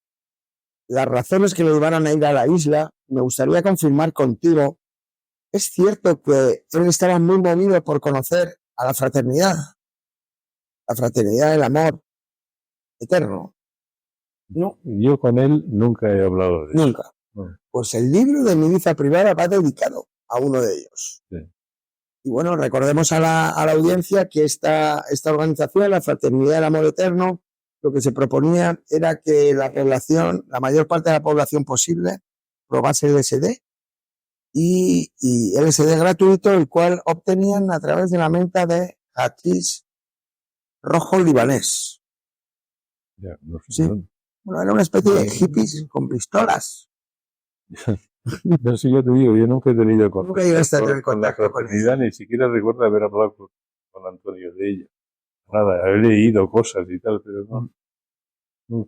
las razones que le llevaron a ir a la isla. Me gustaría confirmar contigo, ¿es cierto que él estaba muy movido por conocer a la fraternidad del amor eterno? No. Yo con él nunca he hablado de eso. Nunca. Pues el libro de Mi Ibiza Privada va dedicado a uno de ellos. Sí. Y bueno, recordemos a la audiencia que esta organización, la Fraternidad del Amor Eterno, lo que se proponía era que la mayor parte de la población posible, probase LSD y LSD gratuito, el cual obtenían a través de la venta de hachís rojo libanés. Ya, no sé. Sí. Bueno, era una especie de hippies con pistolas. No sé, yo te digo, yo nunca he tenido contacto con la fraternidad, ni siquiera recuerdo haber hablado con Antonio de ella. Nada, he leído cosas y tal, pero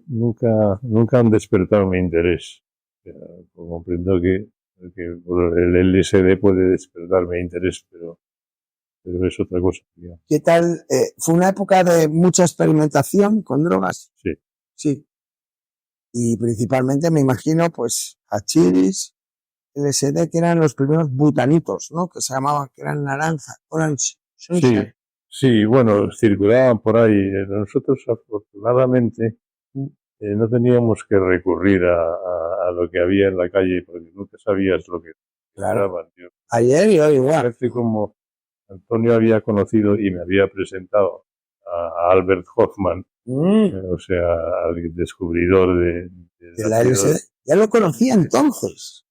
nunca han despertado mi interés. O sea, comprendo que el LSD puede despertar mi interés, pero es otra cosa. Digamos. ¿Qué tal? ¿Fue una época de mucha experimentación con drogas? Sí. Sí. Y principalmente, me imagino, pues, hachís, LSD, que eran los primeros butanitos, ¿no? Que se llamaban, que eran naranja, orange. Sí, bueno, circulaban por ahí. Nosotros, afortunadamente, no teníamos que recurrir a lo que había en la calle, porque nunca sabías lo que daban. Ayer y hoy igual. Parece como Antonio había conocido y me había presentado a Albert Hoffman, o sea, al descubridor de la LSD. ¿Ya lo conocía entonces?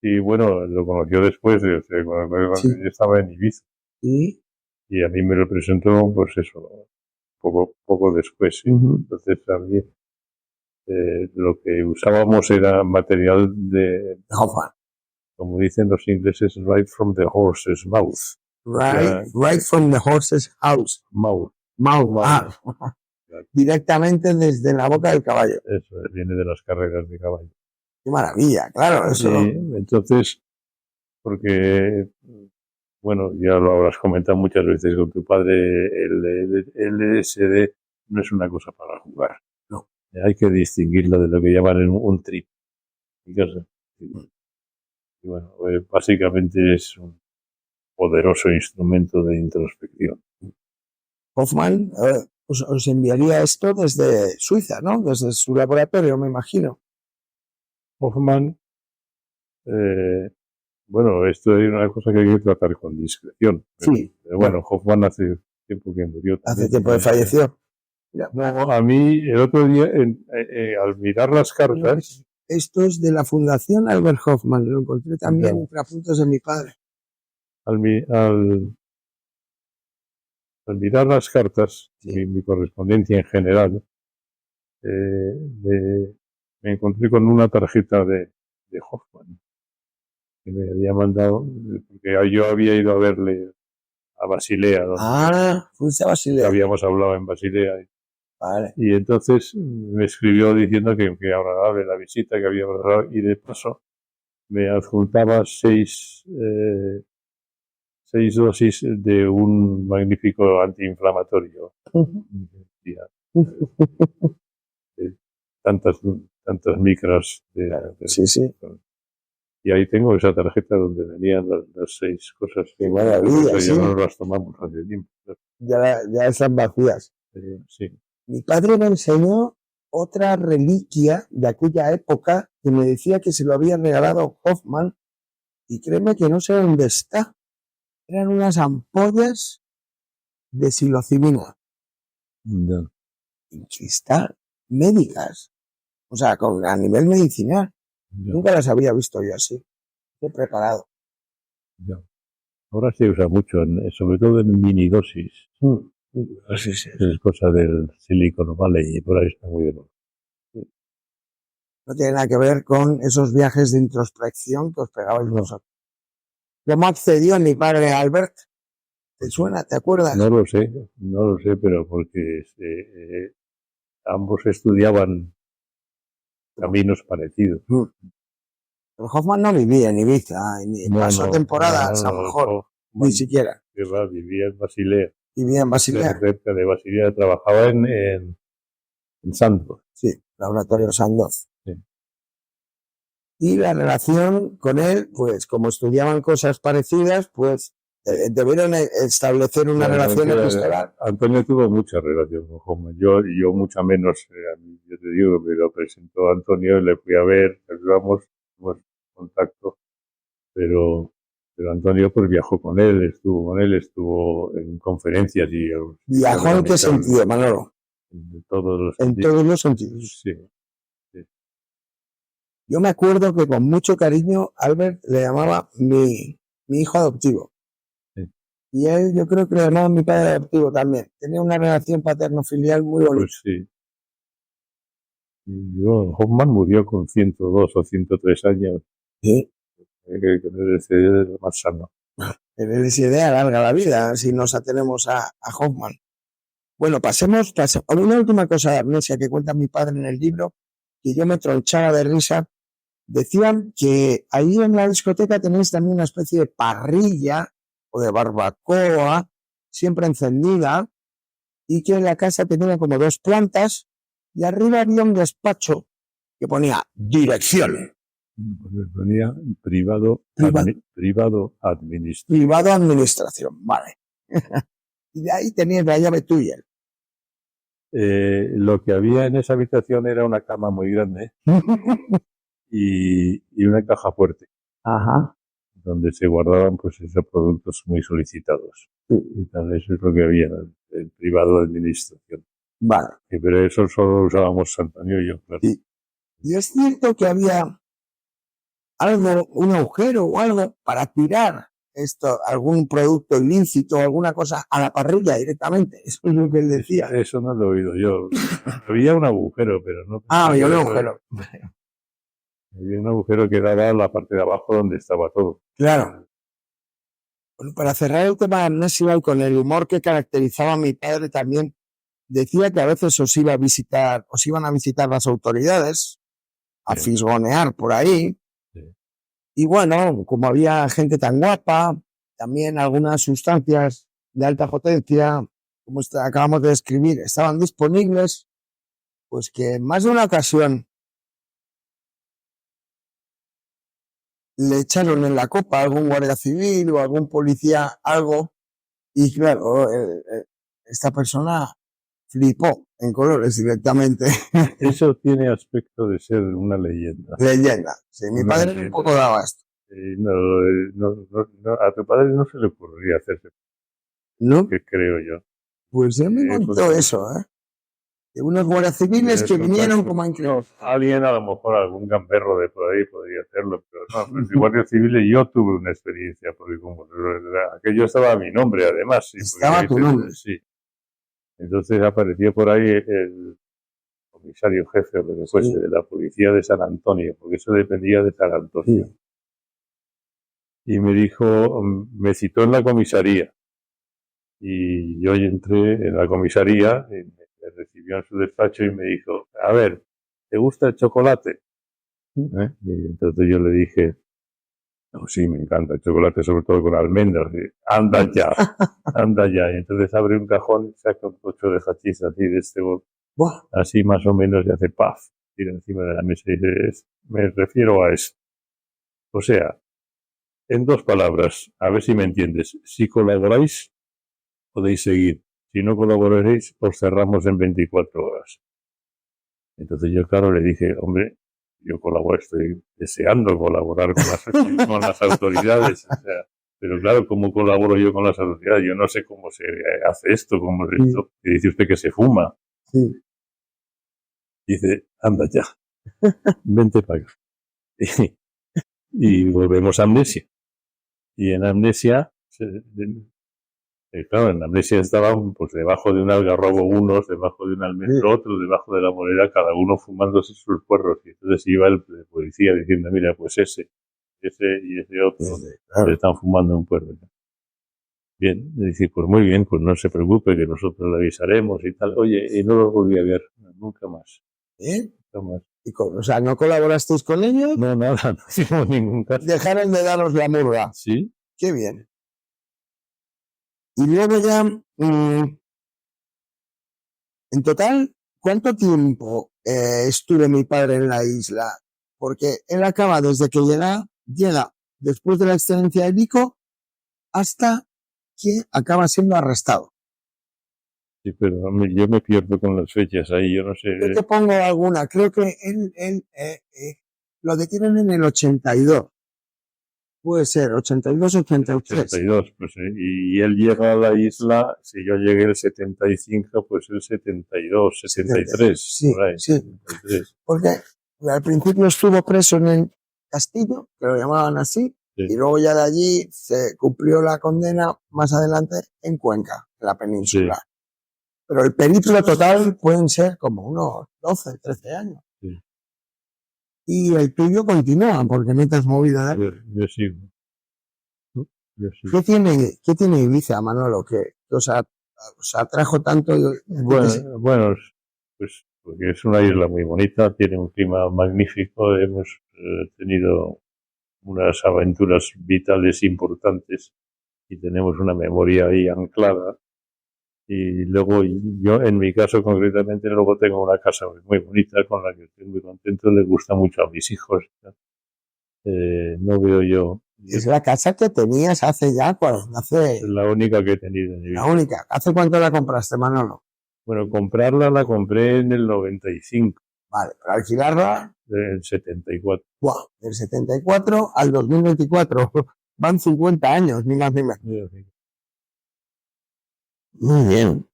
Y bueno, lo conoció después, o sea, cuando yo estaba en Ibiza. ¿Sí? Y a mí me lo presentó, pues eso, poco después. ¿sí? Entonces a mí lo que usábamos era material de Hoffman. Como dicen los ingleses, right from the horse's mouth. Right from the horse's mouth. Directamente desde la boca del caballo. Eso, viene de las carreras de caballo. Qué maravilla, claro. Eso. Sí, entonces, porque, bueno, ya lo habrás comentado muchas veces con tu padre, el LSD no es una cosa para jugar. No. Hay que distinguirlo de lo que llaman un trip. Y bueno, básicamente es un poderoso instrumento de introspección. Hoffman os enviaría esto desde Suiza, ¿no? Desde su laboratorio, me imagino. Hoffman, bueno, esto es una cosa que hay que tratar con discreción. Sí. Pero bueno, Hoffman hace tiempo que murió. Hace tiempo que falleció. No, a mí el otro día, al mirar las cartas, Esto es de la Fundación Albert Hoffman, lo encontré también entre apuntes de mi padre. Al mirar las cartas, mi correspondencia en general, me encontré con una tarjeta de Hoffman que me había mandado, porque yo había ido a verle a Basilea, donde fuiste a Basilea. habíamos hablado en Basilea. Vale. Y entonces me escribió diciendo que agradable la visita que había dado, y de paso me adjuntaba 6 dosis de un magnífico antiinflamatorio. Tantas micras sí. Y ahí tengo esa tarjeta donde venían las 6 cosas. Qué maravilla, ya no las tomamos hace tiempo. Ya están vacías. Sí. Mi padre me enseñó otra reliquia de aquella época que me decía que se lo había regalado Hoffman, y créeme que no sé dónde está. Eran unas ampollas de psilocibina en cristal, médicas, o sea, a nivel medicinal. Nunca las había visto yo así, he preparado. Ahora se usa mucho, sobre todo en minidosis. Sí. Es cosa del Silicon Valley y por ahí está muy bien. No tiene nada que ver con esos viajes de introspección que os pegabais vosotros. ¿Cómo accedió mi padre Albert? ¿Te suena? ¿Te acuerdas? No lo sé, pero porque ambos estudiaban caminos parecidos. Pero Hoffman no vivía en Ibiza, ni pasó temporadas, a lo mejor, ni siquiera. Vivía en Basilea. Vivía en Basilea. Cerca de Basilea, trabajaba en Sandoz. Sí, Laboratorio Sandoz. Sí. Y la relación con él, pues como estudiaban cosas parecidas, pues debieron establecer una relación epistolar. Antonio tuvo mucha relación con Hoffman. Yo mucha menos. Yo te digo, me lo presentó Antonio, le fui a ver, tuvimos contacto, pero Antonio pues viajó con él, estuvo en conferencias y... ¿Viajó en qué sentido, Manolo? En todos los sentidos. En todos los sentidos. Sí. Yo me acuerdo que con mucho cariño Albert le llamaba mi hijo adoptivo. Sí. Y él, yo creo que le llamaba mi padre adoptivo también. Tenía una relación paterno-filial muy bonita. Pues sí. Hoffman murió con 102 o 103 años. Sí. El LSD es lo más sano. El LSD alarga la vida si nos atenemos a Hoffman. Bueno, pasemos a una última cosa de amnesia que cuenta mi padre en el libro, que yo me tronchaba de risa. Decían que ahí en la discoteca tenéis también una especie de parrilla o de barbacoa siempre encendida, y que en la casa tenía como 2 plantas y arriba había un despacho que ponía dirección. Pues ponía privado administración. Privado administración, vale. Y de ahí tenías la llave tuya. Lo que había en esa habitación era una cama muy grande y una caja fuerte. Ajá. Donde se guardaban pues esos productos muy solicitados. Sí. Y tal, eso es lo que había, el privado de administración. Vale. Pero eso solo usábamos Antonio y yo, claro. Sí. Y es cierto que había algo, un agujero o algo para tirar algún producto ilícito o alguna cosa a la parrilla directamente. Eso es lo que él decía. Eso no lo he oído yo. Había un agujero, pero no. Había un agujero. Había un agujero que daba a la parte de abajo donde estaba todo. Claro. Bueno, para cerrar el tema de amnesia, con el humor que caracterizaba a mi padre también, decía que a veces os iban a visitar las autoridades, a fisgonear por ahí. Sí. Y bueno, como había gente tan guapa, también algunas sustancias de alta potencia, como acabamos de describir, estaban disponibles, pues que en más de una ocasión le echaron en la copa a algún guardia civil o algún policía algo, y claro, esta persona flipó en colores directamente. Eso tiene aspecto de ser una leyenda. Leyenda. Sí, mi padre un poco daba esto. A tu padre no se le ocurriría hacerse. ¿No? Que creo yo. Pues él me contó eso, ¿eh? De unos guardias civiles que vinieron como a no, alguien, a lo mejor algún gamberro de por ahí podría hacerlo, pero no, pues de guardias civiles yo tuve una experiencia, porque como aquello estaba a mi nombre además. Sí, estaba tu nombre. Sí. Entonces apareció por ahí el comisario jefe o lo que fuese de la policía de San Antonio, porque eso dependía de San Antonio. Sí. Y me dijo, me citó en la comisaría. Y yo entré en la comisaría, y me recibió en su despacho y me dijo, a ver, ¿te gusta el chocolate? Y entonces yo le dije, no, sí, me encanta el chocolate, sobre todo con almendras. Y, anda ya, anda ya. Y entonces abre un cajón y saca un pocho de hachís así de este, así más o menos, y hace paf, tira encima de la mesa y dice, me refiero a eso. O sea, en 2 palabras, a ver si me entiendes. Si colaboráis, podéis seguir. Si no colaboraréis, os cerramos en 24 horas. Entonces yo, claro, le dije, hombre, yo colaboro, estoy deseando colaborar con las autoridades. O sea, pero claro, ¿cómo colaboro yo con las autoridades? Yo no sé cómo se hace esto, cómo es esto. Y dice usted que se fuma. Sí. Dice, anda ya, vente para acá. Y volvemos a Amnesia. Y en Amnesia, claro, en Amnesia estaban pues debajo de un algarrobo unos, debajo de un almendro otro, debajo de la moneda, cada uno fumándose sus puerros. Y entonces iba el policía diciendo, mira, pues ese y ese otro se están fumando un puerro. Bien, le dice, pues muy bien, pues no se preocupe, que nosotros le avisaremos y tal. Oye, y no lo volví a ver, nunca más. Nunca más. O sea, ¿no colaborasteis con ellos? No, nada, no hicimos ningún caso. Dejaron de daros la murga. Sí. Qué bien. Y luego ya, en total, ¿cuánto tiempo estuvo mi padre en la isla? Porque él acaba desde que llega después de la excelencia de Vico hasta que acaba siendo arrestado. Sí, pero yo me pierdo con las fechas ahí, yo no sé. Yo te pongo alguna, creo que él lo detienen en el 82. Puede ser, 82, 83. 82, pues, y él llega a la isla, si yo llegué el 75, pues el 72, 73. Sí, por ahí, sí. 73. Porque al principio estuvo preso en el castillo, que lo llamaban así, sí. Y luego ya de allí se cumplió la condena más adelante en Cuenca, en la península. Sí. Pero el periplo total pueden ser como unos 12, 13 años. Sí. Y el tuyo continúa, porque no te has movido de ahí. Yo sigo. ¿Qué tiene Ibiza, Manolo, que os atrajo tanto? Bueno, pues porque es una isla muy bonita, tiene un clima magnífico, hemos tenido unas aventuras vitales importantes y tenemos una memoria ahí anclada. Y luego yo, en mi caso concretamente, luego tengo una casa muy bonita con la que estoy muy contento, le gusta mucho a mis hijos. No veo yo. Es la casa que tenías hace ya, Es la única que he tenido en mi vida. La única. ¿Hace cuánto la compraste, Manolo? Bueno, comprarla la compré en el 95. Vale, para alquilarla. Del 74. Wow, del 74 al 2024. Van 50 años, ni más ni menos. Sí. Muy bien.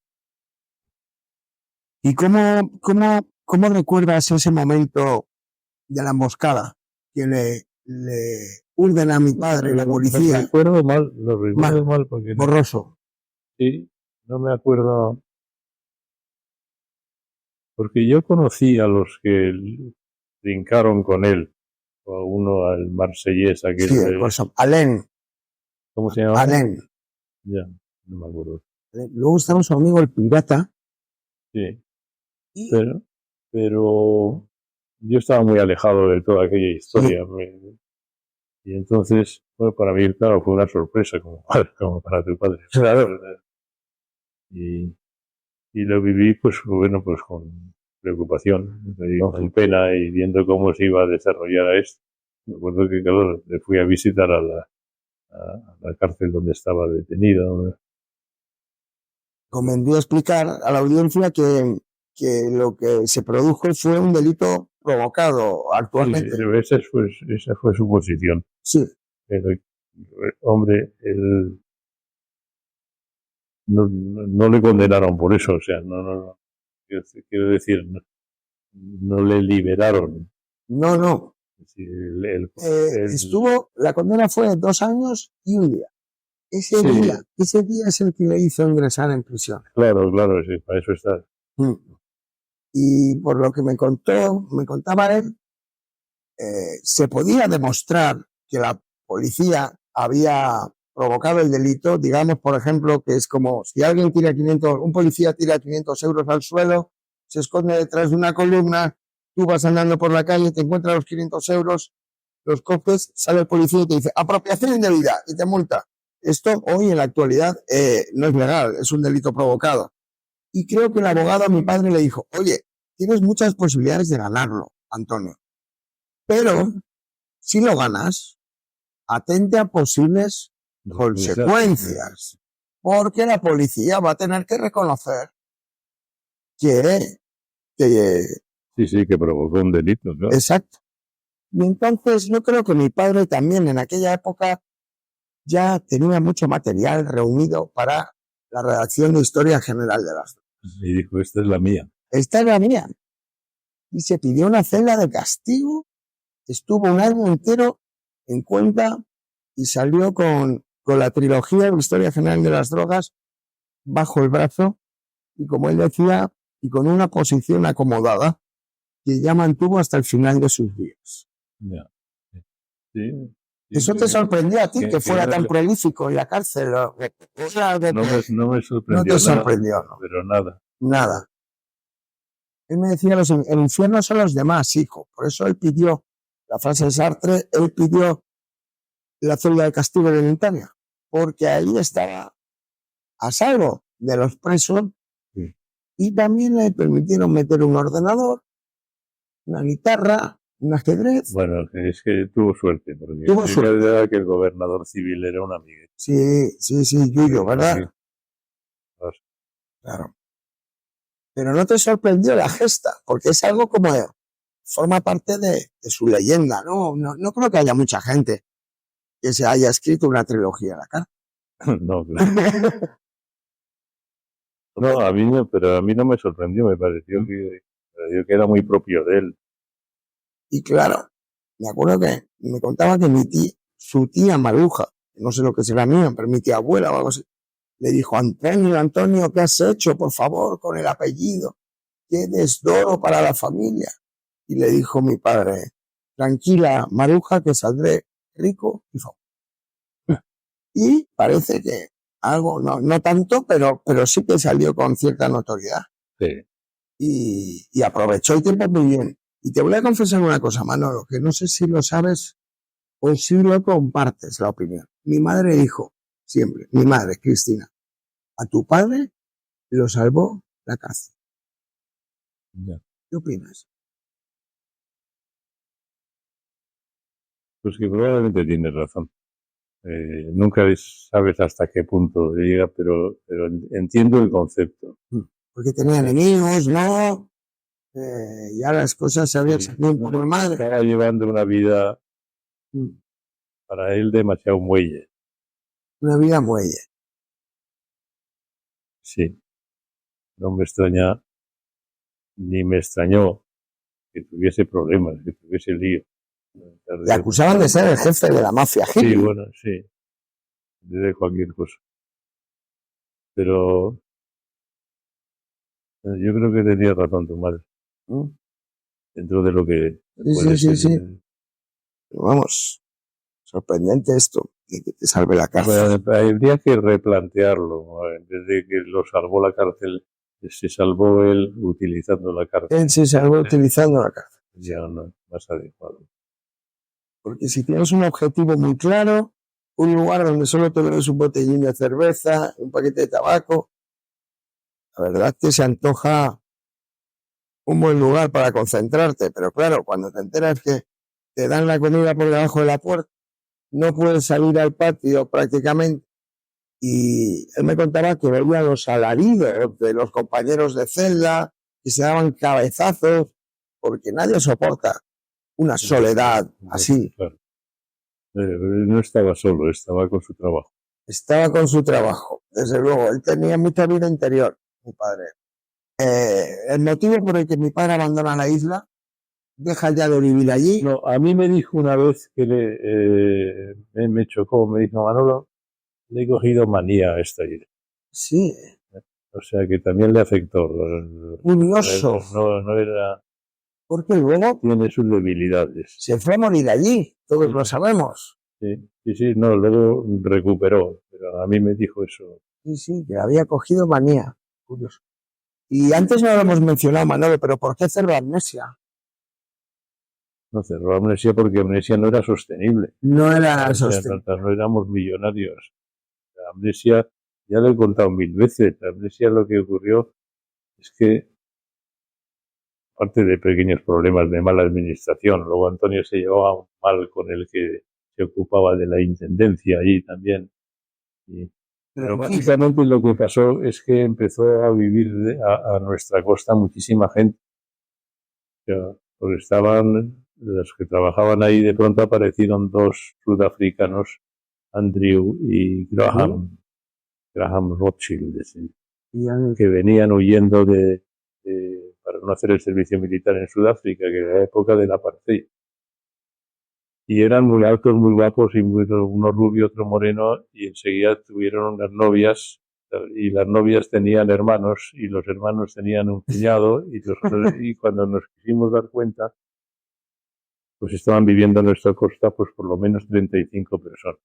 ¿Y cómo recuerdas ese momento de la emboscada que le urden a mi padre la policía? Lo recuerdo mal porque borroso. Sí, no me acuerdo. Porque yo conocí a los que brincaron con él, o a uno al marsellés, aquel. Sí, Alain. ¿Cómo se llama? Alain. Ya, no me acuerdo. Luego estaba su amigo el pirata. Sí. Pero yo estaba muy alejado de toda aquella historia. Sí. Y entonces, bueno, para mí, claro, fue una sorpresa como para tu padre. Claro. Y lo viví, pues bueno, pues con preocupación, con pena y viendo cómo se iba a desarrollar esto. Me acuerdo que, claro, le fui a visitar a la cárcel donde estaba detenido. Convendría explicar a la audiencia que lo que se produjo fue un delito provocado actualmente. Sí, esa fue su posición. Sí. Pero, hombre, él no le condenaron por eso, o sea, no quiero decir, no le liberaron. No. Sí, la condena fue de 2 años y 1 día. Ese día es el que le hizo ingresar en prisión. Claro, sí, para eso está. Y por lo que me contaba él, se podía demostrar que la policía había provocado el delito, digamos, por ejemplo, que es como si alguien un policía tira 500 euros al suelo, se esconde detrás de una columna, tú vas andando por la calle, te encuentras los 500 euros, los coges, sale el policía y te dice apropiación indebida y te multa. Esto hoy en la actualidad no es legal, es un delito provocado. Y creo que el abogado a mi padre le dijo, oye, tienes muchas posibilidades de ganarlo, Antonio, pero si lo ganas, atente a posibles consecuencias, porque la policía va a tener que reconocer que que provocó un delito, ¿no? Exacto. Y entonces yo creo que mi padre también en aquella época ya tenía mucho material reunido para la redacción de Historia General de las Drogas. Y dijo, esta es la mía. Esta es la mía. Y se pidió una celda de castigo, estuvo 1 año entero en cuenta y salió con la trilogía de Historia General de las Drogas bajo el brazo y, como él decía, y con una posición acomodada que ya mantuvo hasta el final de sus días. Ya. Sí. ¿Eso te sorprendió a ti, que fuera tan prolífico en la cárcel? No me sorprendió. No te sorprendió, nada, ¿no? Pero nada. Nada. Él me decía, el infierno son los demás, hijo. Por eso él pidió, la frase de Sartre, él pidió la celda de castigo voluntaria, porque ahí estaba a salvo de los presos, y también le permitieron meter un ordenador, una guitarra, un ajedrez. Bueno, es que tuvo suerte, porque tuvo suerte. Que el gobernador civil era un amigo. Sí, Yuyo, ¿verdad? Claro. Pero no te sorprendió la gesta, porque es algo como forma parte de su leyenda, ¿no? No creo que haya mucha gente que se haya escrito una trilogía a la cara. No, claro. No, pero a mí no me sorprendió, me pareció que era muy propio de él. Y claro, me acuerdo que me contaba que su tía Maruja, no sé lo que será mía, pero mi tía abuela o algo así, le dijo, Antonio, ¿qué has hecho, por favor, con el apellido? ¡Qué desdoro para la familia! Y le dijo mi padre, tranquila, Maruja, que saldré rico y famoso. Y parece que algo, no tanto, pero sí que salió con cierta notoriedad. Sí. Y aprovechó el tiempo muy bien. Y te voy a confesar una cosa, Manolo, que no sé si lo sabes o si lo compartes la opinión. Mi madre dijo siempre, mi madre, Cristina, a tu padre lo salvó la cárcel. Ya. ¿Qué opinas? Pues que probablemente tienes razón. Nunca sabes hasta qué punto llega, pero entiendo el concepto. Porque tenía enemigos, ¿no? Ya las cosas se habían salido por mi madre. Estaba llevando una vida para él demasiado muelle. Una vida muelle. Sí. No me extraña, ni me extrañó que tuviese problemas, que tuviese lío. Le acusaban de ser el jefe de la mafia hippie. Sí, bueno, sí. De cualquier cosa. Pero yo creo que tenía razón tu madre. Dentro de lo que... Sí. Pero vamos, sorprendente esto, que te salve la cárcel. Bueno, habría que replantearlo. En vez de que lo salvó la cárcel, se salvó él utilizando la cárcel. Él se salvó utilizando la cárcel. Ya no es más adecuado. Porque si tienes un objetivo muy claro, un lugar donde solo te bebes un botellín de cerveza, un paquete de tabaco, la verdad que se antoja un buen lugar para concentrarte. Pero claro, cuando te enteras que te dan la comida por debajo de la puerta, no puedes salir al patio prácticamente. Y él me contaba que veía los alaridos de los compañeros de celda, que se daban cabezazos, porque nadie soporta una soledad así. Claro. No estaba solo, estaba con su trabajo. Estaba con su trabajo, desde luego. Él tenía mucha vida interior, mi padre. El motivo por el que mi padre abandona la isla, deja ya de vivir allí. No, a mí me dijo una vez que me chocó, me dijo: Manolo, le he cogido manía a esta isla. Sí. O sea que también le afectó. Curioso. No era. Porque luego tiene sus debilidades. Se fue a morir allí, todos lo sabemos. Sí, no, luego recuperó, pero a mí me dijo eso. Sí, que había cogido manía. Curioso. Y antes no lo hemos mencionado, Manolo, pero ¿por qué cerró Amnesia? No cerró Amnesia porque Amnesia no era sostenible. No era sostenible. No éramos millonarios. La Amnesia, ya lo he contado 1000 veces, la Amnesia lo que ocurrió es que, aparte de pequeños problemas de mala administración, luego Antonio se llevaba mal con el que se ocupaba de la intendencia allí también. Pero básicamente lo que pasó es que empezó a vivir a nuestra costa muchísima gente. O sea, porque estaban los que trabajaban ahí, de pronto aparecieron 2 sudafricanos, Andrew y Graham Rothschild, que venían huyendo para no hacer el servicio militar en Sudáfrica, que era la época del apartheid. Y eran muy altos, muy guapos, y uno rubio, otro moreno, y enseguida tuvieron unas novias, y las novias tenían hermanos, y los hermanos tenían un cuñado, y cuando nos quisimos dar cuenta, pues estaban viviendo en nuestra costa pues por lo menos 35 personas.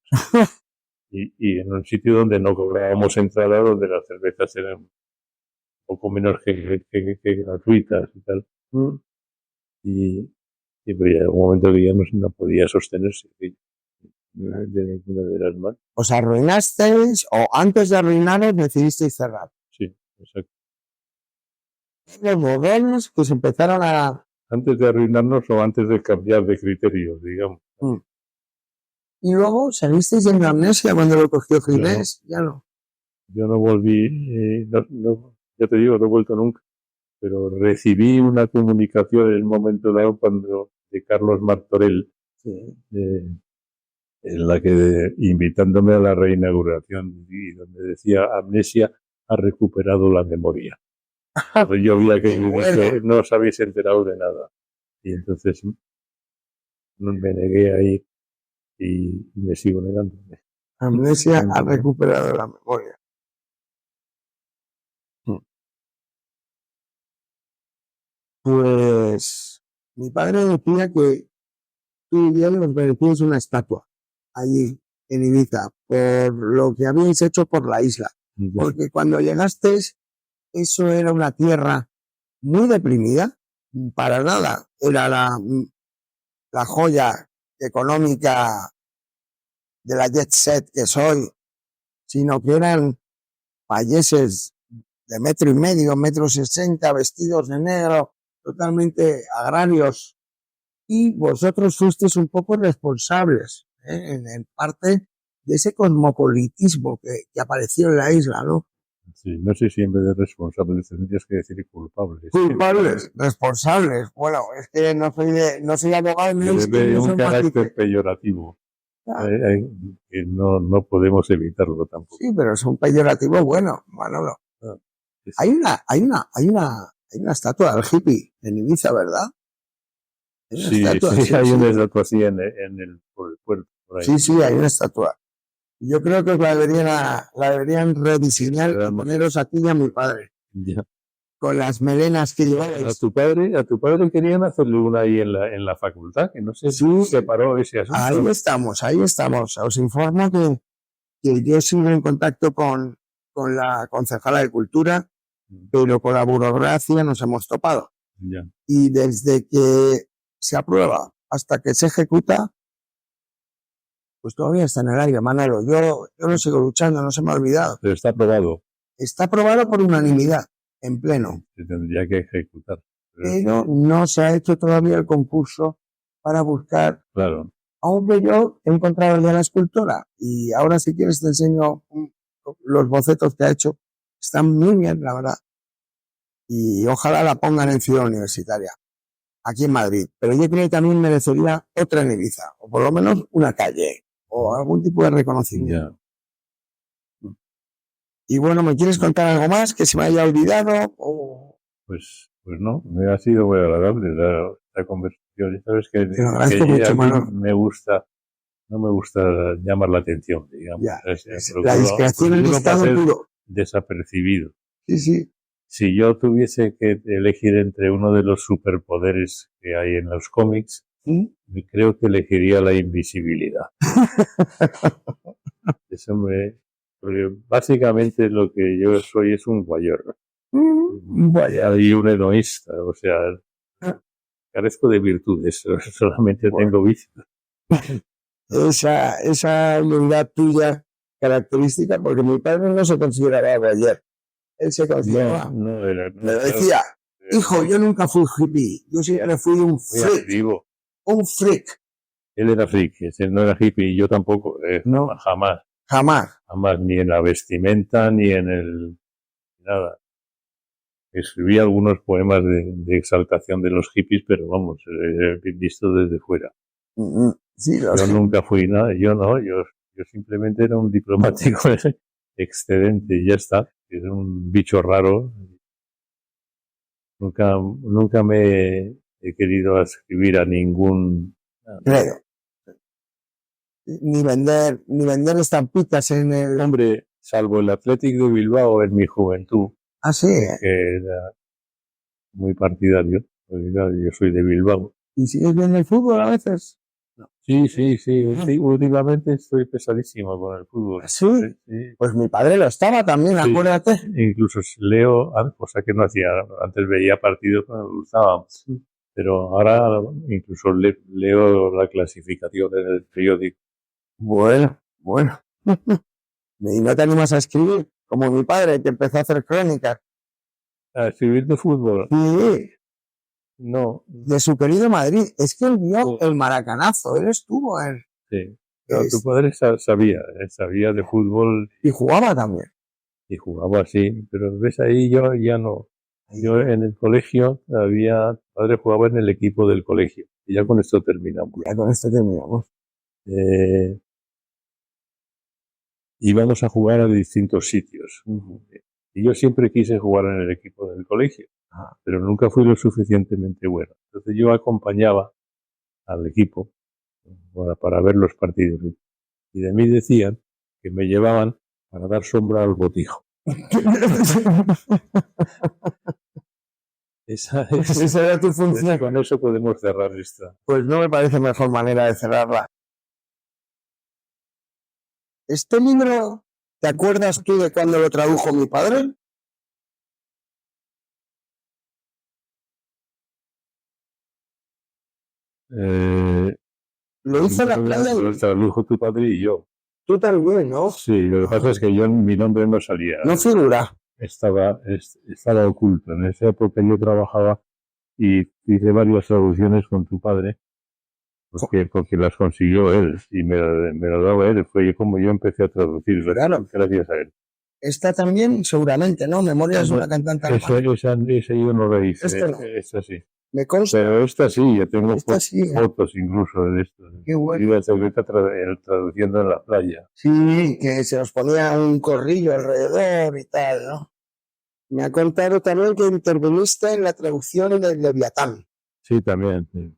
Y en un sitio donde no cobrábamos entrada, donde las cervezas eran un poco menos que gratuitas y tal. Y pues ya un momento que ya no podía sostenerse de ninguna de las más. ¿Os arruinasteis o antes de arruinaros decidisteis cerrar? Sí, exacto. Los bodegas pues empezaron a... Antes de arruinarnos o antes de cambiar de criterio, digamos. Y luego seguisteis en la Amnesia cuando lo cogió Ginés, ya no. Yo no volví, ya te digo, no he vuelto nunca, pero recibí una comunicación en el momento dado de Carlos Martorell, en la que invitándome a la reinauguración, y donde decía: Amnesia ha recuperado la memoria. Yo vi que no os habéis enterado de nada. Y entonces me negué a ir y me sigo negando. Amnesia ha recuperado la memoria. Pues mi padre decía que tú y él os merecíais una estatua allí en Ibiza por lo que habíais hecho por la isla. Porque cuando llegasteis, eso era una tierra muy deprimida, para nada. Era la joya económica de la jet set que soy, sino que eran payeses de 1,5 m, 1,60 m, vestidos de negro, totalmente agrarios. Y vosotros fuisteis un poco responsables, en parte de ese cosmopolitismo que apareció en la isla, ¿no? Sí, no sé si en vez de responsables tendrías que decir culpables. Culpables, responsables. Bueno, es que no soy abogado. Debe un carácter peyorativo. Que no podemos evitarlo tampoco. Sí, pero es un peyorativo bueno, Manolo. Hay una estatua del hippie en Ibiza, ¿verdad? Sí, hay una estatua así por el puerto. Por ahí. Sí, hay una estatua. Yo creo que la deberían rediseñar y poneros a ti y a mi padre. Ya. Con las melenas que llevabais. A tu padre querían hacerle una ahí en la facultad, que no sé si se paró ese asunto. Ahí estamos. Os informo que yo sigo en contacto con la concejala de Cultura, pero con la burocracia nos hemos topado. Ya. Y desde que se aprueba hasta que se ejecuta, pues todavía está en el aire, Manolo. Yo lo sigo luchando, no se me ha olvidado. Pero está aprobado. Está aprobado por unanimidad, en pleno. Se tendría que ejecutar. Pero no se ha hecho todavía el concurso para buscar. Claro. Aunque yo he encontrado el de la escultora, y ahora si quieres te enseño los bocetos que ha hecho. Están muy bien, la verdad. Y ojalá la pongan en Ciudad Universitaria, aquí en Madrid. Pero yo creo que también merecería otra en Ibiza, o por lo menos una calle, o algún tipo de reconocimiento. Y bueno, ¿me quieres contar algo más que se me haya olvidado? Pues no, me ha sido muy agradable la conversación. Sabes que Te lo agradezco mucho, a mí Manolo. no me gusta llamar la atención, digamos. Ya, Procuro- la discreción en procuro estado pasar puro. desapercibido. Sí, sí. Si yo tuviese que elegir entre uno de los superpoderes que hay en los cómics, ¿Mm? creo que elegiría la invisibilidad. Porque básicamente lo que yo soy es un guayor. Vaya. Y un hedonista, o sea, carezco de virtudes, solamente tengo vicios. Esa humildad tuya característica, porque mi padre no se consideraba guayer. Él se consideraba. No era. Me decía, hijo, yo nunca fui hippie, yo siempre fui un freak. Un freak. Él era freak, él no era hippie, y yo tampoco, No. jamás. Jamás. Jamás, ni en la vestimenta, ni en el... nada. Escribí algunos poemas de exaltación de los hippies, pero vamos, visto desde fuera. Sí, yo nunca fui nada, yo simplemente era un diplomático excedente y ya está. Era un bicho raro. Nunca me he querido escribir a ningún... Claro. Ni vender estampitas en el... Hombre, salvo el Athletic de Bilbao en mi juventud. Ah, sí. Que era muy partidario, porque claro, yo soy de Bilbao. ¿Y sigues viendo el fútbol a veces? No. Sí. Últimamente estoy pesadísimo con el fútbol. ¿Sí? Sí. Pues mi padre lo estaba también, sí. Acuérdate. Incluso leo, cosa que no hacía, antes veía partidos que me gustaban. Sí. Pero ahora incluso leo la clasificación en el periódico. Bueno. ¿Y no te animas a escribir? Como mi padre, que empezó a hacer crónicas. ¿A escribir de fútbol? Sí. No. De su querido Madrid. Es que él vio el maracanazo. Él estuvo en... Sí. No, tu padre sabía de fútbol. Y jugaba también. Y jugaba así. Pero ves ahí, yo ya no. Yo en el colegio padre jugaba en el equipo del colegio. Y ya con esto terminamos. Íbamos a jugar a distintos sitios. Y yo siempre quise jugar en el equipo del colegio, pero nunca fui lo suficientemente bueno. Entonces yo acompañaba al equipo para ver los partidos. Y de mí decían que me llevaban para dar sombra al botijo. Esa era tu función. Con eso podemos cerrar esta. Pues no me parece mejor manera de cerrarla. ¿Este libro, te acuerdas tú de cuando lo tradujo mi padre? Lo hizo la playa. Lo tradujo tu padre y yo. Tú también, ¿no? Sí, lo que pasa es que mi nombre no salía. No figura. Estaba oculto. En esa época yo trabajaba y hice varias traducciones con tu padre. Porque las consiguió él y me lo daba él. Fue como yo empecé a traducir. Claro. Gracias a él. Esta también, seguramente, ¿no? Memorias de una cantante. Esa yo no la hice. Esta sí. Me consta. Pero esta sí, yo tengo sí, fotos incluso de esto. Qué bueno. Iba traduciendo en la playa. Sí, que se nos ponía un corrillo alrededor y tal, ¿no? Me ha contado también que interviniste en la traducción del Leviatán. Sí, también. Sí.